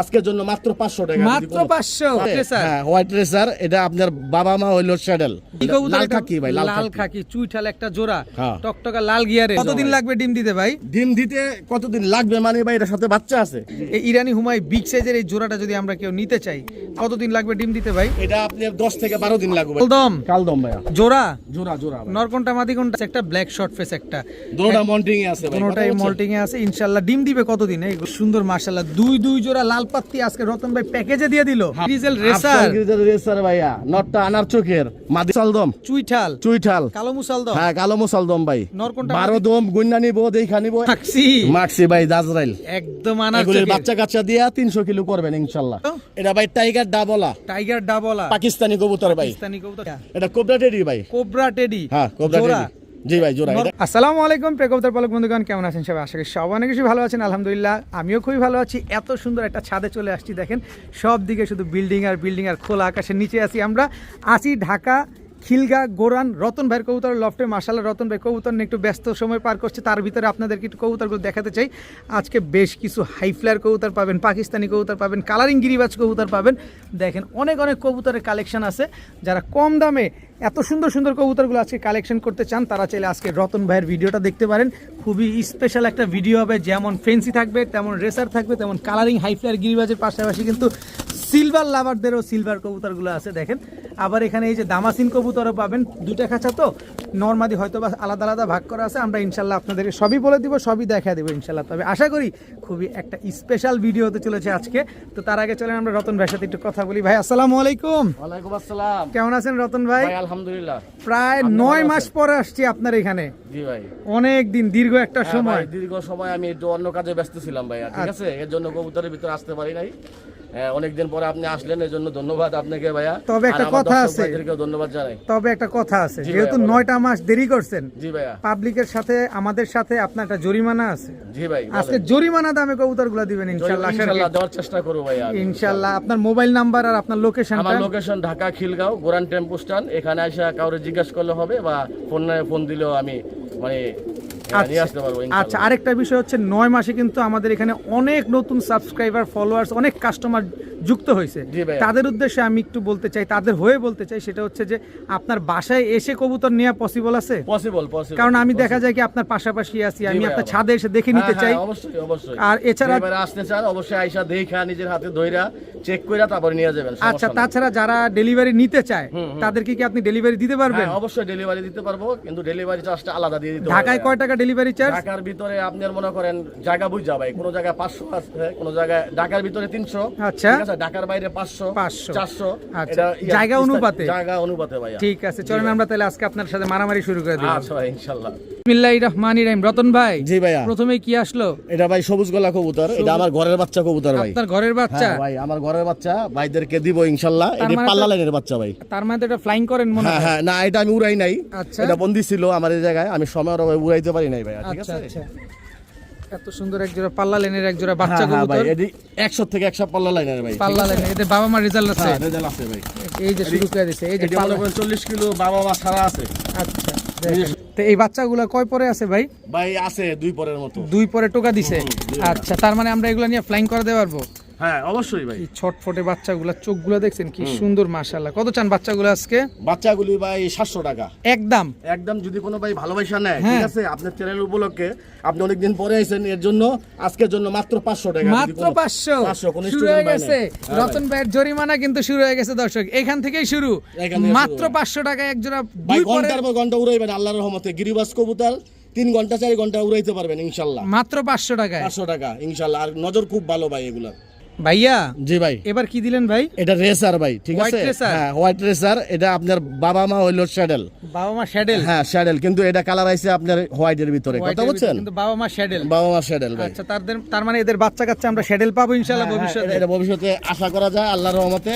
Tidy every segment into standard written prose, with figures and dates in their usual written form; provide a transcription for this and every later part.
আজকের জন্য মাত্র 500 টাকা, মাত্র 500। হ্যাঁ, হোয়াইট রেসার। এটা আপনার বাবা মা হইলো স্যাডেল, লাল খাকি ভাই, লাল খাকি চুইঠাল একটা জোড়া, হ্যাঁ। টকটকা লাল গিয়ারে। কতদিন লাগবে ডিম দিতে ভাই? ডিম দিতে কতদিন লাগবে মানে ভাই, এটার সাথে বাচ্চা আছে। এই ইরানি হুমাই বিগ সাইজের এই জোড়াটা যদি আমরা কেউ নিতে চাই, কতদিন লাগবে ডিম দিতে ভাই? এটা আপনার 10 থেকে 12 দিন লাগবে। কালদম ভাইয়া, জোড়া জোড়া জোড়া ভাই। নরকোনটা মাদি কোনটা? একটা ব্ল্যাক শর্ট ফেস, একটা দুটোটা মল্টিং এ আছে ভাই, কোনটাই মল্টিং এ আছে। ইনশাআল্লাহ ডিম দিবে কতদিন? এই সুন্দর মাশাআল্লাহ দুই জোড়া লাল পাত্তি আজকে রতন ভাই প্যাকেজে দিয়ে দিল। ডিজেল রেসার, ডিজেল রেসার ভাইয়া, নটটা আনার চোখের, মাদি সালদম, চুইঠাল চুইঠাল, কালো মুসালদম। হ্যাঁ কালো মুসালদম ভাই। নরকোনটা 12 দম গুন্না নিব, দেখা নিব, মাক্সি ভাই দাজরাইল একদম আনার এগুলির চোখের। বাচ্চা কাচ্চা দিয়া 300 কিলো করবেন ইনশাআল্লাহ। এটা ভাই টাইগার ডাবলা, টাইগার ডাবলা পাকিস্তানি কবুতর ভাই। পাকিস্তানি কবুতর। এটা কোবরা টেডি ভাই, কোবরা টেডি। হ্যাঁ কোবরা জোড়া। টেডি, জি ভাই জোড়া। আসসালামু আলাইকুম প্রিয় কবুতর পালক বন্ধুগণ, কেমন আছেন সবাই? আশা করি সবাই অনেক বেশি ভালো আছেন। আলহামদুলিল্লাহ আমিও খুবই ভালো আছি। এত সুন্দর একটা ছাদে চলে আসছি, দেখেন সব দিকে শুধু বিল্ডিং আর বিল্ডিং আর খোলা আকাশের নিচে আছি ঢাকা খিলগা গোরান রতন ভাইয়ের কবুতর লফটে। মাশাআল্লাহ রতন ভাই কবুতর নিয়ে একটু ব্যস্ত সময় পার করছে, তার ভিতরে আপনাদেরকে একটু কবুতরগুলো দেখাতে চাই। আজকে বেশ কিছু হাই ফ্লায়ার কবুতর পাবেন, পাকিস্তানি কবুতর পাবেন, কালারিং গিরিবাজ কবুতর পাবেন। দেখেন অনেক অনেক কবুতরের কালেকশন আছে। যারা কম দামে এত সুন্দর সুন্দর কবুতরগুলো আজকে কালেকশন করতে চান, তারা চাইলে আজকে রতন ভাইয়ের ভিডিওটা দেখতে পারেন। খুবই স্পেশাল একটা ভিডিও হবে, যেমন ফেন্সি থাকবে, তেমন রেসার থাকবে, তেমন কালারিং হাই ফ্লায়ার গিরিবাজের পাশাপাশি কিন্তু সিলভার লাভারদেরও সিলভার কবুতরগুলো আছে। দেখেন আবার এখানে এই যে দামাসিন কবুতরও পাবেন। দুটা খাঁচা তো নর্মালি হয়তো বা আলাদা আলাদা ভাগ করা আছে। আমরা ইনশাল্লাহ আপনাদেরকে সবই বলে দিব, সবই দেখা দেবো ইনশাল্লাহ। তবে আশা করি খুবই একটা স্পেশাল ভিডিও হতে চলেছে আজকে। তো তার আগে চলেন আমরা রতন ভাইয়ের সাথে একটু কথা বলি। ভাই আসসালামু আলাইকুম। ওয়ালাইকুম আসসালাম। কেমন আছেন রতন ভাই? ভাই আলহামদুলিল্লাহ। প্রায় 9 মাস পরে আসছি আপনার এখানে। জি ভাই, অনেক দিন, দীর্ঘ একটা সময়। দীর্ঘ সময় আমি একটু অন্য কাজে ব্যস্ত ছিলাম ভাই, ঠিক আছে, এর জন্য কবুতরের ভিতরে আসতে পারি নাই। অনেকদিন পরে আপনি আসলেন, এর জন্য ধন্যবাদ আপনাকে ভাইয়া। তবে একটা কথা আছে, ধন্যবাদ জানাই। তবে একটা কথা আছে, যেহেতু 9টা মাস দেরি করছেন, জি ভাইয়া, পাবলিকের সাথে আমাদের সাথে আপনার একটা জরিমানা আছে। জি ভাই, আজকে জরিমানা দামে কবুতরগুলো দিবেন ইনশাআল্লাহ। ইনশাআল্লাহ দেওয়ার চেষ্টা করব ভাইয়া ইনশাআল্লাহ। আপনার মোবাইল নাম্বার আর আপনার লোকেশন? আমার location Dhaka Khilgaon গোরান tempo stand. এখানে এসে কাউরে জিজ্ঞাসা করলে হবে, বা ফোন দিলেও আমি মানে নিয়ে আসতে পারবো। আচ্ছা, আরেকটা বিষয় হচ্ছে 9 মাসে কিন্তু আমাদের এখানে অনেক নতুন সাবস্ক্রাইবার, ফলোয়ার্স, অনেক কাস্টমার যুক্ত হয়েছে। তাদের উদ্দেশ্যে আমি একটু বলতে চাই, তাদের হয়ে বলতে চাই, সেটা হচ্ছে যে আপনার বাসায় এসে কবুতর নেওয়া পসিবল আছে? পসিবল। কারণ আমি দেখা যায় কি আপনার পাশাপাশি আছি, আমি আপনার ছাদে এসে দেখে নিতে চাই। অবশ্যই অবশ্যই। আর এছাড়া আসতে চান অবশ্যই আইসা দেখা নিজের হাতে ধইরা চেক কইরা তারপর নিয়ে যাবেন। আচ্ছা, তাছাড়া যারা ডেলিভারি নিতে চায় তাদেরকে কি আপনি ডেলিভারি দিতে পারবেন? হ্যাঁ অবশ্যই ডেলিভারি দিতে পারবো, কিন্তু ডেলিভারি চার্জটা আলাদা দিয়ে দিতে হবে। ঢাকায় কয় টাকা ডেলিভারি চার্জ? ঢাকার ভিতরে আপনার মনে করেন জায়গা বুঝ যাবে, কোন জায়গায় 500 আছে, কোন জায়গায় ঢাকার ভিতরে 300। আচ্ছা, ঠিক আছে, ঢাকার বাইরে 500 400। আচ্ছা, জায়গা অনুপাতে? জায়গা অনুপাতে ভাইয়া। ঠিক আছে, চলেন আমরা তাহলে আজকে আপনার সাথে মারামারি শুরু করে দিই। আচ্ছা ভাই, ইনশাআল্লাহ। বিসমিল্লাহির রহমানির রহিম। রতন ভাই, জি ভাইয়া, প্রথমে কি আসলো? এটা ভাই সবুজ গলা কবুতর। এটা আমার ঘরের বাচ্চা কবুতর ভাই। আপনার ঘরের বাচ্চা? হ্যাঁ ভাই, আমার ঘরের বাচ্চা ভাইদেরকে দিব ইনশাআল্লাহ। এটা পাল্লা লাইনের বাচ্চা ভাই। তার মানে তো এটা ফ্লাইং করেন মনে হয়? হ্যাঁ, না এটা আমি উড়াই নাই। আচ্ছা, এটা বন্দি ছিল আমার এই জায়গায়, আমি সময়ের অভাবে উড়াইতে পারি নাই ভাই। ঠিক আছে, আচ্ছা। এত সুন্দর এক জোড়া পাল্লা লাইনের এক জোড়া বাচ্চা হ্যাঁ ভাই, কবুতর। এটি 100 থেকে 100 পাল্লা লাইনের ভাই। পাল্লা লাইনের এদের বাবা মা রেজাল্ট আছে? হ্যাঁ, রেজাল্ট আছে ভাই। এই যে শুরু করে দিয়েছে, এই যে এটা মনে করেন 40 কিলো বাবা মা ছাড়া আছে। আচ্ছা, দেখেন তো এই বাচ্চাগুলো কয় পরে আছে ভাই? ভাই আছে 2 পরের মতো। 2 পরে টোকা দিছে। আচ্ছা, তার মানে আমরা এগুলো নিয়ে ফ্লাইং করে দিতে পারবো? হ্যাঁ অবশ্যই ভাই। এই ছটফটে বাচ্চাগুলো, চোখগুলো দেখছেন কি সুন্দর মাশাআল্লাহ। কত চান বাচ্চাগুলো আজকে? বাচ্চাগুলি ভাই 700 টাকা একদম। একদম। যদি কোনো ভাই ভালোবাসা নেয়, ঠিক আছে, আপনার চ্যানেল উপলক্ষে আপনি অনেকদিন পরে আইছেন, এর জন্য আজকের জন্য মাত্র 500 টাকা। মাত্র 500 কোন শুরু হয়ে গেছে। রতন ভাইয়ের জরিমানা কিন্তু শুরু হয়ে গেছে দর্শক, এখান থেকেই শুরু। মাত্র 500 টাকা এক জোড়া। ভাই ঘন্টার পর ঘন্টা উড়াইবেন আল্লাহর রহমতে। গিরিবাজ কবুতর 3 ঘন্টা 4 ঘন্টা উড়াইতে পারবেন ইনশাআল্লাহ। মাত্র 500 টাকায়? 500 টাকা ইনশাআল্লাহ। আর নজর খুব ভালো ভাই এগুলা। ভাইয়া জি ভাই, এবার কি দিলেন ভাই? এটা রেসার ভাই, ঠিক আছে, হ্যাঁ হোয়াইট রেসার। এটা আপনার বাবা মা হইলো শ্যাডেল। বাবা মা শ্যাডেল? হ্যাঁ শ্যাডেল, কিন্তু এটা কালার আইছে আপনার হোয়াইটের ভিতরে। কথা বুঝছেন? কিন্তু বাবা মা শ্যাডেল। বাবা মা শ্যাডেল ভাই। আচ্ছা, তার মানে এদের বাচ্চা কাচ্চা আমরা শ্যাডেল পাবো ইনশাআল্লাহ ভবিষ্যতে? এটা ভবিষ্যতে আশা করা যায় আল্লাহর রহমতে।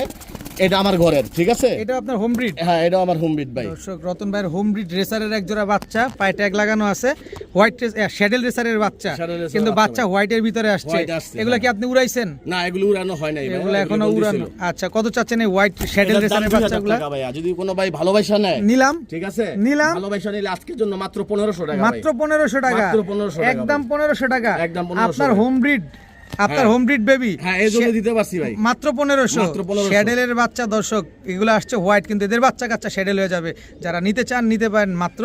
এটা আমার ঘরের, ঠিক আছে। এটা আপনার হোম ব্রিড? হ্যাঁ, এটা আমার হোম ব্রিড ভাই। দর্শক, রতন ভাইয়ের হোম ব্রিড রেসারের এক জোড়া বাচ্চা, পায়ে ট্যাগ লাগানো আছে। হোয়াইট শ্যাডেল রেসারের বাচ্চা, কিন্তু বাচ্চা হোয়াইটের ভিতরে আসছে। এগুলা কি আপনি উড়াইছেন? না, এগুলো উড়ানো হয় নাই ভাই, এগুলো এখনো উড়ানো। আচ্ছা, কত চাচ্ছেন এই হোয়াইট শ্যাডেল রেসারের বাচ্চাগুলো? ভাই যদি কোনো ভাই ভালোবাসা নেয় নিলাম, ঠিক আছে, নিলাম। ভালোবাসা নিলে আজকের জন্য মাত্র 1500 টাকা। মাত্র 1500 টাকা? মাত্র 1500 টাকা, একদম 1500 টাকা। একদম 1500। আপনার হোম ব্রিড আপনার হ্যাঁ। হোম ব্রিড বেবি হ্যাঁ এই জন্য দিতে পারছি ভাই। মাত্র 1500। মাত্র 1500 শ্যাডেলের বাচ্চা দর্শক, এগুলো আসছে হোয়াইট, কিন্তু এদের বাচ্চা কাচ্চা শ্যাডেল হয়ে যাবে। যারা নিতে চান নিতে পারেন মাত্র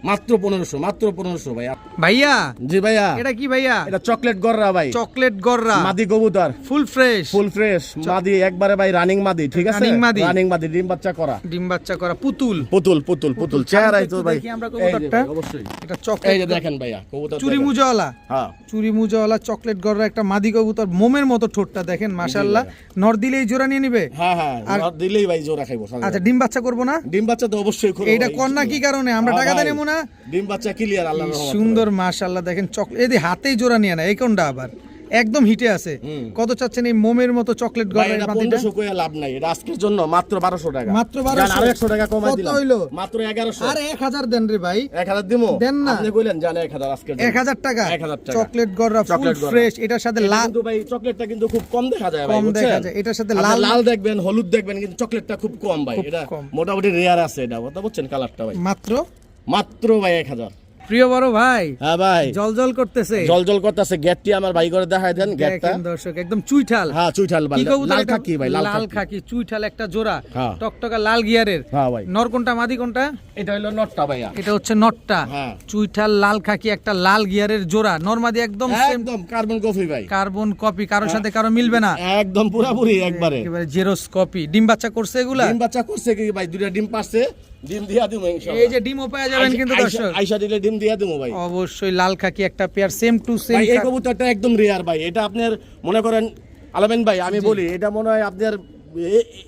মাত্র 1500 ভাই। ভাইয়া জি ভাইয়া, এটা কি ভাইয়া? এটা চকলেট গররা ভাই, চকলেট গররা, মাদি কবুতর, ফুল ফ্রেশ, ফুল ফ্রেশ মাদি একবারে ভাই, রানিং মাদি, ঠিক আছে, Running মাদি। রানিং মাদি, ডিম বাচ্চা করা, ডিম বাচ্চা করা পুতুল। পুতুল পুতুল পুতুল চেহারাই তো ভাই। দেখি আমরা এই যে ভাই, কবুতরটা, অবশ্যই এটা এই চকলেট, যে দেখেন ভাইয়া কবুতর চুরি দেখেন। মুজাওয়ালা, হ্যাঁ চুরি মুজাওয়ালা চকলেট গররা একটা মাদি কবুতর, মোমের মতো ঠোঁটটা দেখেন মাশাআল্লাহ। নর দিলেই জোড়া নিয়ে নিবে। হ্যাঁ হ্যাঁ, আর- আর দিলেই ভাই জোড়া খাইবো সঙ্গে। আচ্ছা ডিম বাচ্চা করবো না? ডিম বাচ্চা তো অবশ্যই করবো এইটা ভাই। কন্যা কি কারণে আমরা হ্যাঁ টাকাতে ভাই, নেবো না? ডিম বাচ্চা ক্লিয়ার, আল্লাহর কি রহমতে সুন্দর মাশাআল্লাহ দেখেন চকলেট, এই যে হাতেই জোড়া নিয়ে না, এই কোনটা আবার একদম হিটে আছে। হুম। কত চাচ্ছেন এই মোমের মতো চকলেট ভাই। গররা এটা মাদিটা? 1500 কইয়া লাভ নাই, এটা আজকের জন্য মাত্র 1200 টাকা। মাত্র 1200? জান, আরো 100 টাকা কমাই কত দিলাম, হইলো? মাত্র 1100। আরে 1000 দেন রে ভাই। 1000 দিমু? দেন না। আপনি কইলেন জান 1000 আজকের জন্য। 1000 টাকা 1000 টাকা। চকলেট গররা ফুল চকলেট গররা। ফ্রেশ, এটার সাথে এটা লাল, কিন্তু ভাই চকলেটটা কিন্তু খুব কম দেখা যায় ভাই, কম বুঝছেন? দেখা যায়, এটার সাথে আপনি লাল লাল দেখবেন, হলুদ দেখবেন, কিন্তু চকলেটটা খুব কম ভাই। খুব এটা কম। মোটামুটি রেয়ার আছে, এটা কথা বুঝছেন কালারটা ভাই। মাত্র মাত্র ভাই 1000। প্রিয় বড় ভাই হ্যাঁ ভাই, জল করতেছে, জল করতেছে। গেটটি আমার ভাই করে দেখায় দেন গেটটা। দেখেন দর্শক একদম চুইঠাল। হ্যাঁ চুইঠাল ভাই, কি কবুতর লাল এটা? খাকি ভাই, লাল লাল খাকি। খাকি চুইঠাল একটা জোড়া, হ্যাঁ। টকটকা লাল গিয়ারের। হ্যাঁ ভাই, নর কোনটা মাদি কোনটা? এটা হলো নটটা ভাইয়া। এটা হচ্ছে নটটা। হ্যাঁ। চুইঠাল লাল খাকি একটা লাল গিয়ারের জোড়া, নরমাদি একদম সেম একদম কার্বন কফি ভাই, কার্বন কপি, কারোর সাথে কারো মিলবে না, একদম পুরাপুরি একবারে। একেবারে জেরক্স কপি। ডিম বাচ্চা করছে এগুলা? ডিম বাচ্চা করছে কি ভাই, দুইটা ডিম পারছে, ডিম দিয়া দিমু ইনশাআল্লাহ। এই যে ডিমও পাওয়া যাবেন কিন্তু দর্শক, আইসা দিলে ডিম দিয়া দিমু ভাই। অবশ্যই লাল খাকি একটা পেয়ার, সেম টু সেম। ভাই এই কবুতরটা একদম রেয়ার ভাই, এটা আপনার মনে করেন আলামিন ভাই, আমি বলি এটা মনে হয় আপনার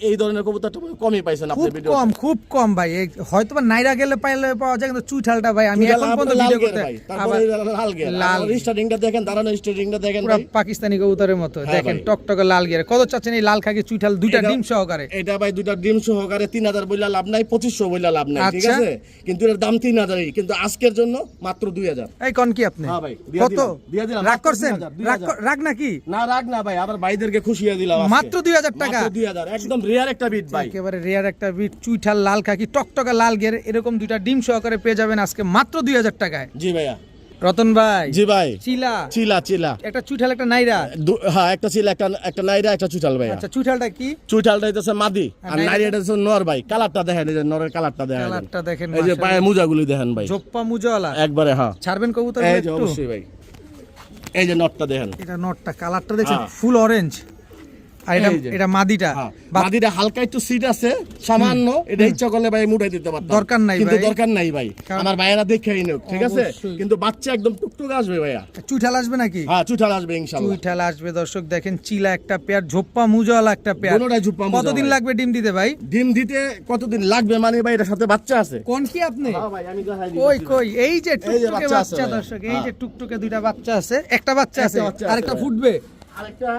এই ধরনের কবুতরটা কমই পাইছেন আপনি খুব ভিডিও। কম, খুব কম ভাই। হয়তো বা নাইরা গেলে পাইলে পাওয়া যায়, কিন্তু চুইঠালটা ভাই আমি এখন পর্যন্ত ভিডিও করতে আবার লাল গিয়ার, লাল লাল স্টার্টিংটা দেখেন, দাঁড়ানো স্টার্টিংটা দেখেন পুরো ভাই। পাকিস্তানি কবুতরের মতো হ্যাঁ দেখেন, ভাই। টকটকে লাল গিয়ারে। কত চাচ্ছেন এই লাল খাকি চুইঠাল দুইটা এটা- ডিম সহকারে? এটা ভাই দুইটা ডিম সহকারে 3000 বইলা লাভ নাই, 2500 বইলা লাভ নাই, ঠিক আচ্ছা। আছে? কিন্তু এর দাম 3000ই, কিন্তু আজকের জন্য মাত্র 2000। এই কোন কি আপনি? হ্যাঁ ভাই, দিয়া কত দিলাম, দিয়া দিলাম, রাগ মাত্র করছেন? 2000, রাগ নাকি? না রাগ না ভাই, আবার ভাইদেরকে খুশিয়ে দিলাম আজকে। মাত্র 2000 টাকা? মাত্র 2000, একদম রিয়ার একটা বিট ভাই। একেবারে রেয়ার একটা বিট, চুইঠাল লাল খাকি টকটকা লাল গিয়ার, এরকম দুইটা ডিম সহকারে পেয়ে যাবেন আজকে মাত্র 2000 টাকায়। জি ভাইয়া। রতন ভাই, জি ভাই, চিলা চিলা চিলা, একটা চুইঠাল একটা নাইরা। হ্যাঁ একটা চিলা, একটা নাইরা, একটা চুটাল ভাইয়া। আচ্ছা চুইঠালটা কি? চুটালটা হইতেছে মাদি, আর নাইরাটা? নাইরাটা হচ্ছে নর ভাই। কালারটা দেখেন, এই যে নরের কালারটা দেখেন, কালারটা দেখেন এই যে পায়ে মুজাগুলি দেখেন ভাই, জোপ্পা মুজাওয়ালা। একবারে। হ্যাঁ ছাড়বেন কবুতর এই যে একটু? অবশ্যই ভাই, এই যে নটটা দেখেন। এটা নটটা, কালারটা দেখছেন হ্যাঁ। ফুল অরেঞ্জ। আর এটা এই যে। এটা মাদিটা। হ্যাঁ, মাদিটা হালকা একটু সিট আছে সামান্য, এটা ইচ্ছা করলে ভাই মুড়াই দিতে পারতাম, দরকার নাই কিন্তু ভাই। দরকার নাই ভাই, কারণ- আমার ভাইয়েরা দেখেই নিক, ঠিক আছে? অবশ্যই। কিন্তু বাচ্চা একদম টুকটুক আসবে ভাইয়া। চুইঠাল আসবে নাকি? হ্যাঁ চুটাল আসবে ইনশাআল্লাহ। চুইঠাল আসবে দর্শক দেখেন, চিলা একটা পেয়ার, ঝোপ্পা মুজাওয়ালা একটা পেয়ার। দুটোটাই ঝোপ্পা মুজা কতদিন ভাই। লাগবে ডিম দিতে ভাই? ডিম দিতে কতদিন লাগবে মানে ভাই, এটার সাথে বাচ্চা আছে। কোন কি আপনি? হ্যাঁ ভাই, আমি দেখাই কই দিচ্ছি। কই এই যে টুকটুকে বাচ্চা আছে বাচ্চা ভাই। দর্শক, এই হ্যাঁ। যে টুকটুকে দুইটা বাচ্চা আছে, একটা বাচ্চা আছে, একটা বাচ্চা আছে আরেকটা ভাই। ফুটবে। আরেকটা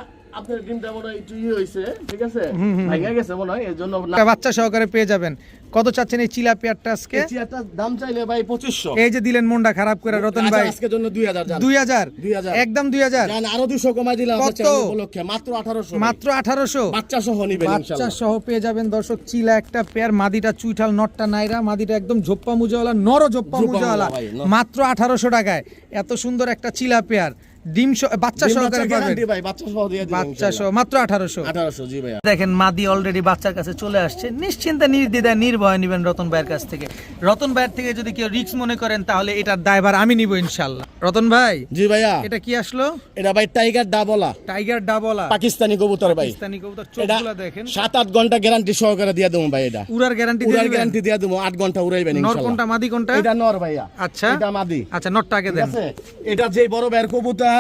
আপনার ডিমটা মনে হয় একটু হইছে, ঠিক আছে? ভাঙা গেছে মনে হয়, এর জন্য একটা বাচ্চা সহকারে পেয়ে যাবেন। কত চাচ্ছেন এই চিলা পেয়ারটা আজকে? এই চেয়ারটার দাম চাইলে ভাই 2500। এই যে দিলেন মনটা খারাপ করে রতন আচ্ছা, ভাই। আজকের জন্য 2000 জান। 2000 2000 একদম 2000 জান, আরো 200 কমাই দিলাম কত? আপনার চ্যানেল উপলক্ষে, মাত্র 1800। মাত্র 1800 বাচ্চা সহ নিবেন বাচ্চা ইনশাআল্লাহ। সহ পেয়ে যাবেন দর্শক, চিলা একটা পেয়ার, মাদিটা চুইঠাল, নটটা নাইরা, মাদিটা একদম ঝোপ্পা মুজাওয়ালা, নর ঝোপ্পা ঝোপ্পা মুজাওয়ালা, মুজা ভাই, নর। মাত্র 1800 টাকায় এত সুন্দর একটা চিলা পেয়ার, ডিম বাচ্চা ডিম সহকারে বাচ্চা পাবেন। গ্যারান্টি ভাই, বাচ্চা সহ দিয়ে দিবেন বাচ্চা সহ মাত্র 1800। 1800 জি ভাইয়া। দেখেন মাদি অলরেডি বাচ্চার কাছে চলে আসছে, নিশ্চিন্তে নির্দ্বিধায় নির্ভয় নেবেন রতন ভাইয়ের কাছ থেকে। রতন ভাইয়ের থেকে যদি কেউ রিস্ক মনে করেন তাহলে এটার দায়ভার আমি নিব ইনশাআল্লাহ। রতন ভাই জি ভাইয়া, এটা কি আসলো? এটা ভাই টাইগার ডাবলা, টাইগার ডাবলা, পাকিস্তানি কবুতর ভাই। পাকিস্তানি কবুতর, এটা চোখগুলো দেখেন, 7-8 ঘন্টা গ্যারান্টি সহকারে দিয়ে দেবো ভাই। এটা উড়ার গ্যারান্টি উড়ার দিবেন? গ্যারান্টি দিয়ে দেবো, 8 ঘন্টা উড়াইবেন নর ইনশাআল্লাহ। কোনটা মাদি কোনটা? এটা নর ভাইয়া। আচ্ছা এটা মাদি। আচ্ছা নটটা আগে ঠিক দেন। আছে? এটা যে বড় ভাইয়ের কবুতর,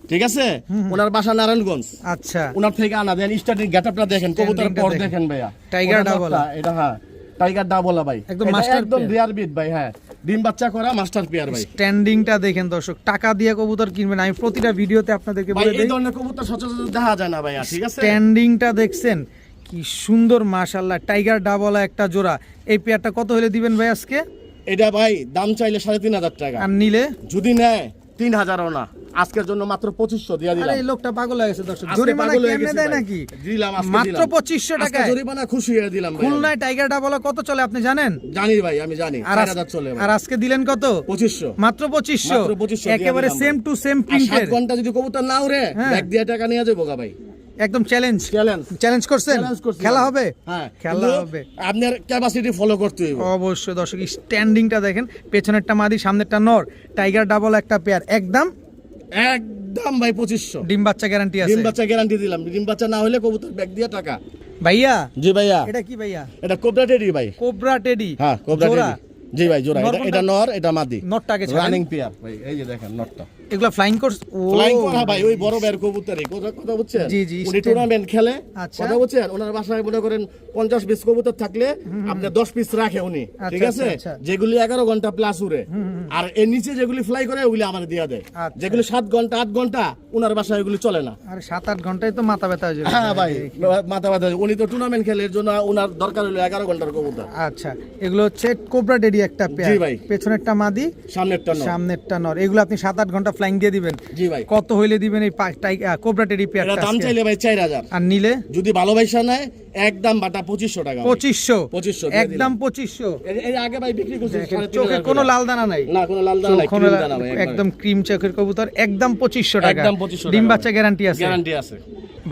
ঠিক আছে? ওনার বাসা নারায়ণগঞ্জ, আচ্ছা ওনার থেকে আনা দেন। স্টার্টিং গেটআপটা দেখেন, কবুতর Standing টা পর দেখেন। দেখেন ভাইয়া। টাইগার ওটা ডাবলা। নটটা, এটা হ্যাঁ টাইগার ডাবলা ভাই, একদম এটা master একদম pair। রিয়ার বিট ভাই। হ্যাঁ ডিম বাচ্চা করা মাস্টার পেয়ার ভাই। স্ট্যান্ডিংটা দেখেন দর্শক, টাকা দিয়ে কবুতর কিনবেন, আমি প্রতিটা ভিডিওতে আপনাদেরকে ভাই বলে এই দিই। ধরনের কবুতর সচরাচর দেখা যায় না ভাইয়া, ঠিক আছে? স্ট্যান্ডিংটা দেখছেন কি সুন্দর মাশাআল্লাহ, টাইগার ডাবলা একটা জোড়া। এই পেয়ারটা কত হলে দিবেন ভাই আজকে? এটা ভাই দাম চাইলে 3500 টাকা, আর নিলে যদি নেয় 3000ও না, আজকের জন্য মাত্র 2500 দিয়া দিলাম। আরে এই লোকটা পাগল হয়ে গেছে দর্শক, আজকে জরিমানা পাগল হয়ে কেমনে গেছে দেয় ভাই। নাকি? দিলাম আজকে মাত্র দিলাম। 2500 আজকে টাকায় জরিমানা খুশি হয়ে দিলাম ভাই। খুলনায় টাইগার ডাবলা কত চলে আপনি জানেন? জানি ভাই, আমি জানি। আর 4000 চলে ভাই। আর আজকে দিলেন কত? 2500। মাত্র 2500, মাত্র 2500 দিয়ে একেবারে দিলাম সেম ভাই। টু সেম আর প্রিন্টের, 7 ঘন্টা যদি কবুতর না উড়ে হ্যাঁ। ব্যাগ দিয়ে টাকা নিয়ে যাবো গা ভাই। একদম চ্যালেঞ্জ চ্যালেঞ্জ চ্যালেঞ্জ করছেন? চ্যালেঞ্জ করছি খেলা ভাই। হবে? হ্যাঁ, খেলা কিন্তু হবে। আপনার ক্যাপাসিটি ফলো করতে হইব। অবশ্যই দর্শক, স্ট্যান্ডিংটা দেখেন, পেছনেরটা মাদি, সামনেরটা নর, টাইগার ডাবল একটা পেয়ার, একদম একদম ভাই 2500। ডিম বাচ্চা গ্যারান্টি আছে। ডিম বাচ্চা গ্যারান্টি দিলাম। ডিম বাচ্চা না হলে কবুতর ব্যাগ দিয়ে টাকা। ভাইয়া জি ভাইয়া, এটা কি ভাইয়া? এটা কোবরা টেডি ভাই। Cobra teddy. হ্যাঁ, কোবরা জোড়া? টেডি। জি ভাই, জোড়া। নর এটা কোনটা? এটা নর, এটা মাদি। নটটাকে ছাড়েন। রানিং পেয়ার ভাই, এই যে দেখেন নটটা। এগুলা ফ্লাইং কোর্স? ও ফ্লাইং করা ভাই, ওই বড় বের কবুতরই। কথা বুঝছেন? জি, জি, উনি স্টেম। টুর্নামেন্ট খেলে। আচ্ছা। কথা বুঝছেন? ওনার বাসায় মনে করেন 50 পিস কবুতর থাকলে আপনি 10 পিস রাখে উনি। ঠিক আচ্ছা, আছে? আচ্ছা। যেগুলি 11 ঘন্টা প্লাস উড়ে। আর এর নিচে যেগুলি ফ্লাই করে ওগুলি আমার দিয়ে দেয়। আচ্ছা। যেগুলি 7 ঘন্টা 8 ঘন্টা ওনার বাসায় ওগুলি চলে না। আরে 7-8 ঘন্টায় তো মাথা ব্যথা হয়ে যাবে। হ্যাঁ ভাই, মাথা ব্যথা। উনি তো টুর্নামেন্ট খেলে, এর জন্য ওনার দরকার হলো 11 ঘন্টার কবুতর। আচ্ছা, এগুলো হচ্ছে কোবরা টেডি একটা পেয়ার। জি ভাই। পেছনেরটা মাদি, সামনেরটা নর। সামনেরটা নর। এগুলো আপনি 7-8 ঘন্টা ফ্লাইং দিয়ে দিবেন। জি ভাই। কত হইলে দিবেন এই কোবরা টেডি এটা পেয়ারটা? দাম চাইলে ভাই 4000। আর নিলে যদি ভালোবাসা নেয় একদম বাটা 2500 টাকা ভাই। 2500, দিয়ে একদম দিলাম। 2500। এর আগে ভাই বিক্রি করছি দেখেন, 3500 চোখে টাকা কোনো করে। লাল দানা নাই। না, কোনো লাল দানা নাই, কোনো ক্রিম দানা ভাই, একদম ক্রিম চোখের কবুতর, একদম 2500 টাকা। একদম 2500 ডিম টাকা বাচ্চা ভাই। গ্যারান্টি আছে। গ্যারান্টি আছে।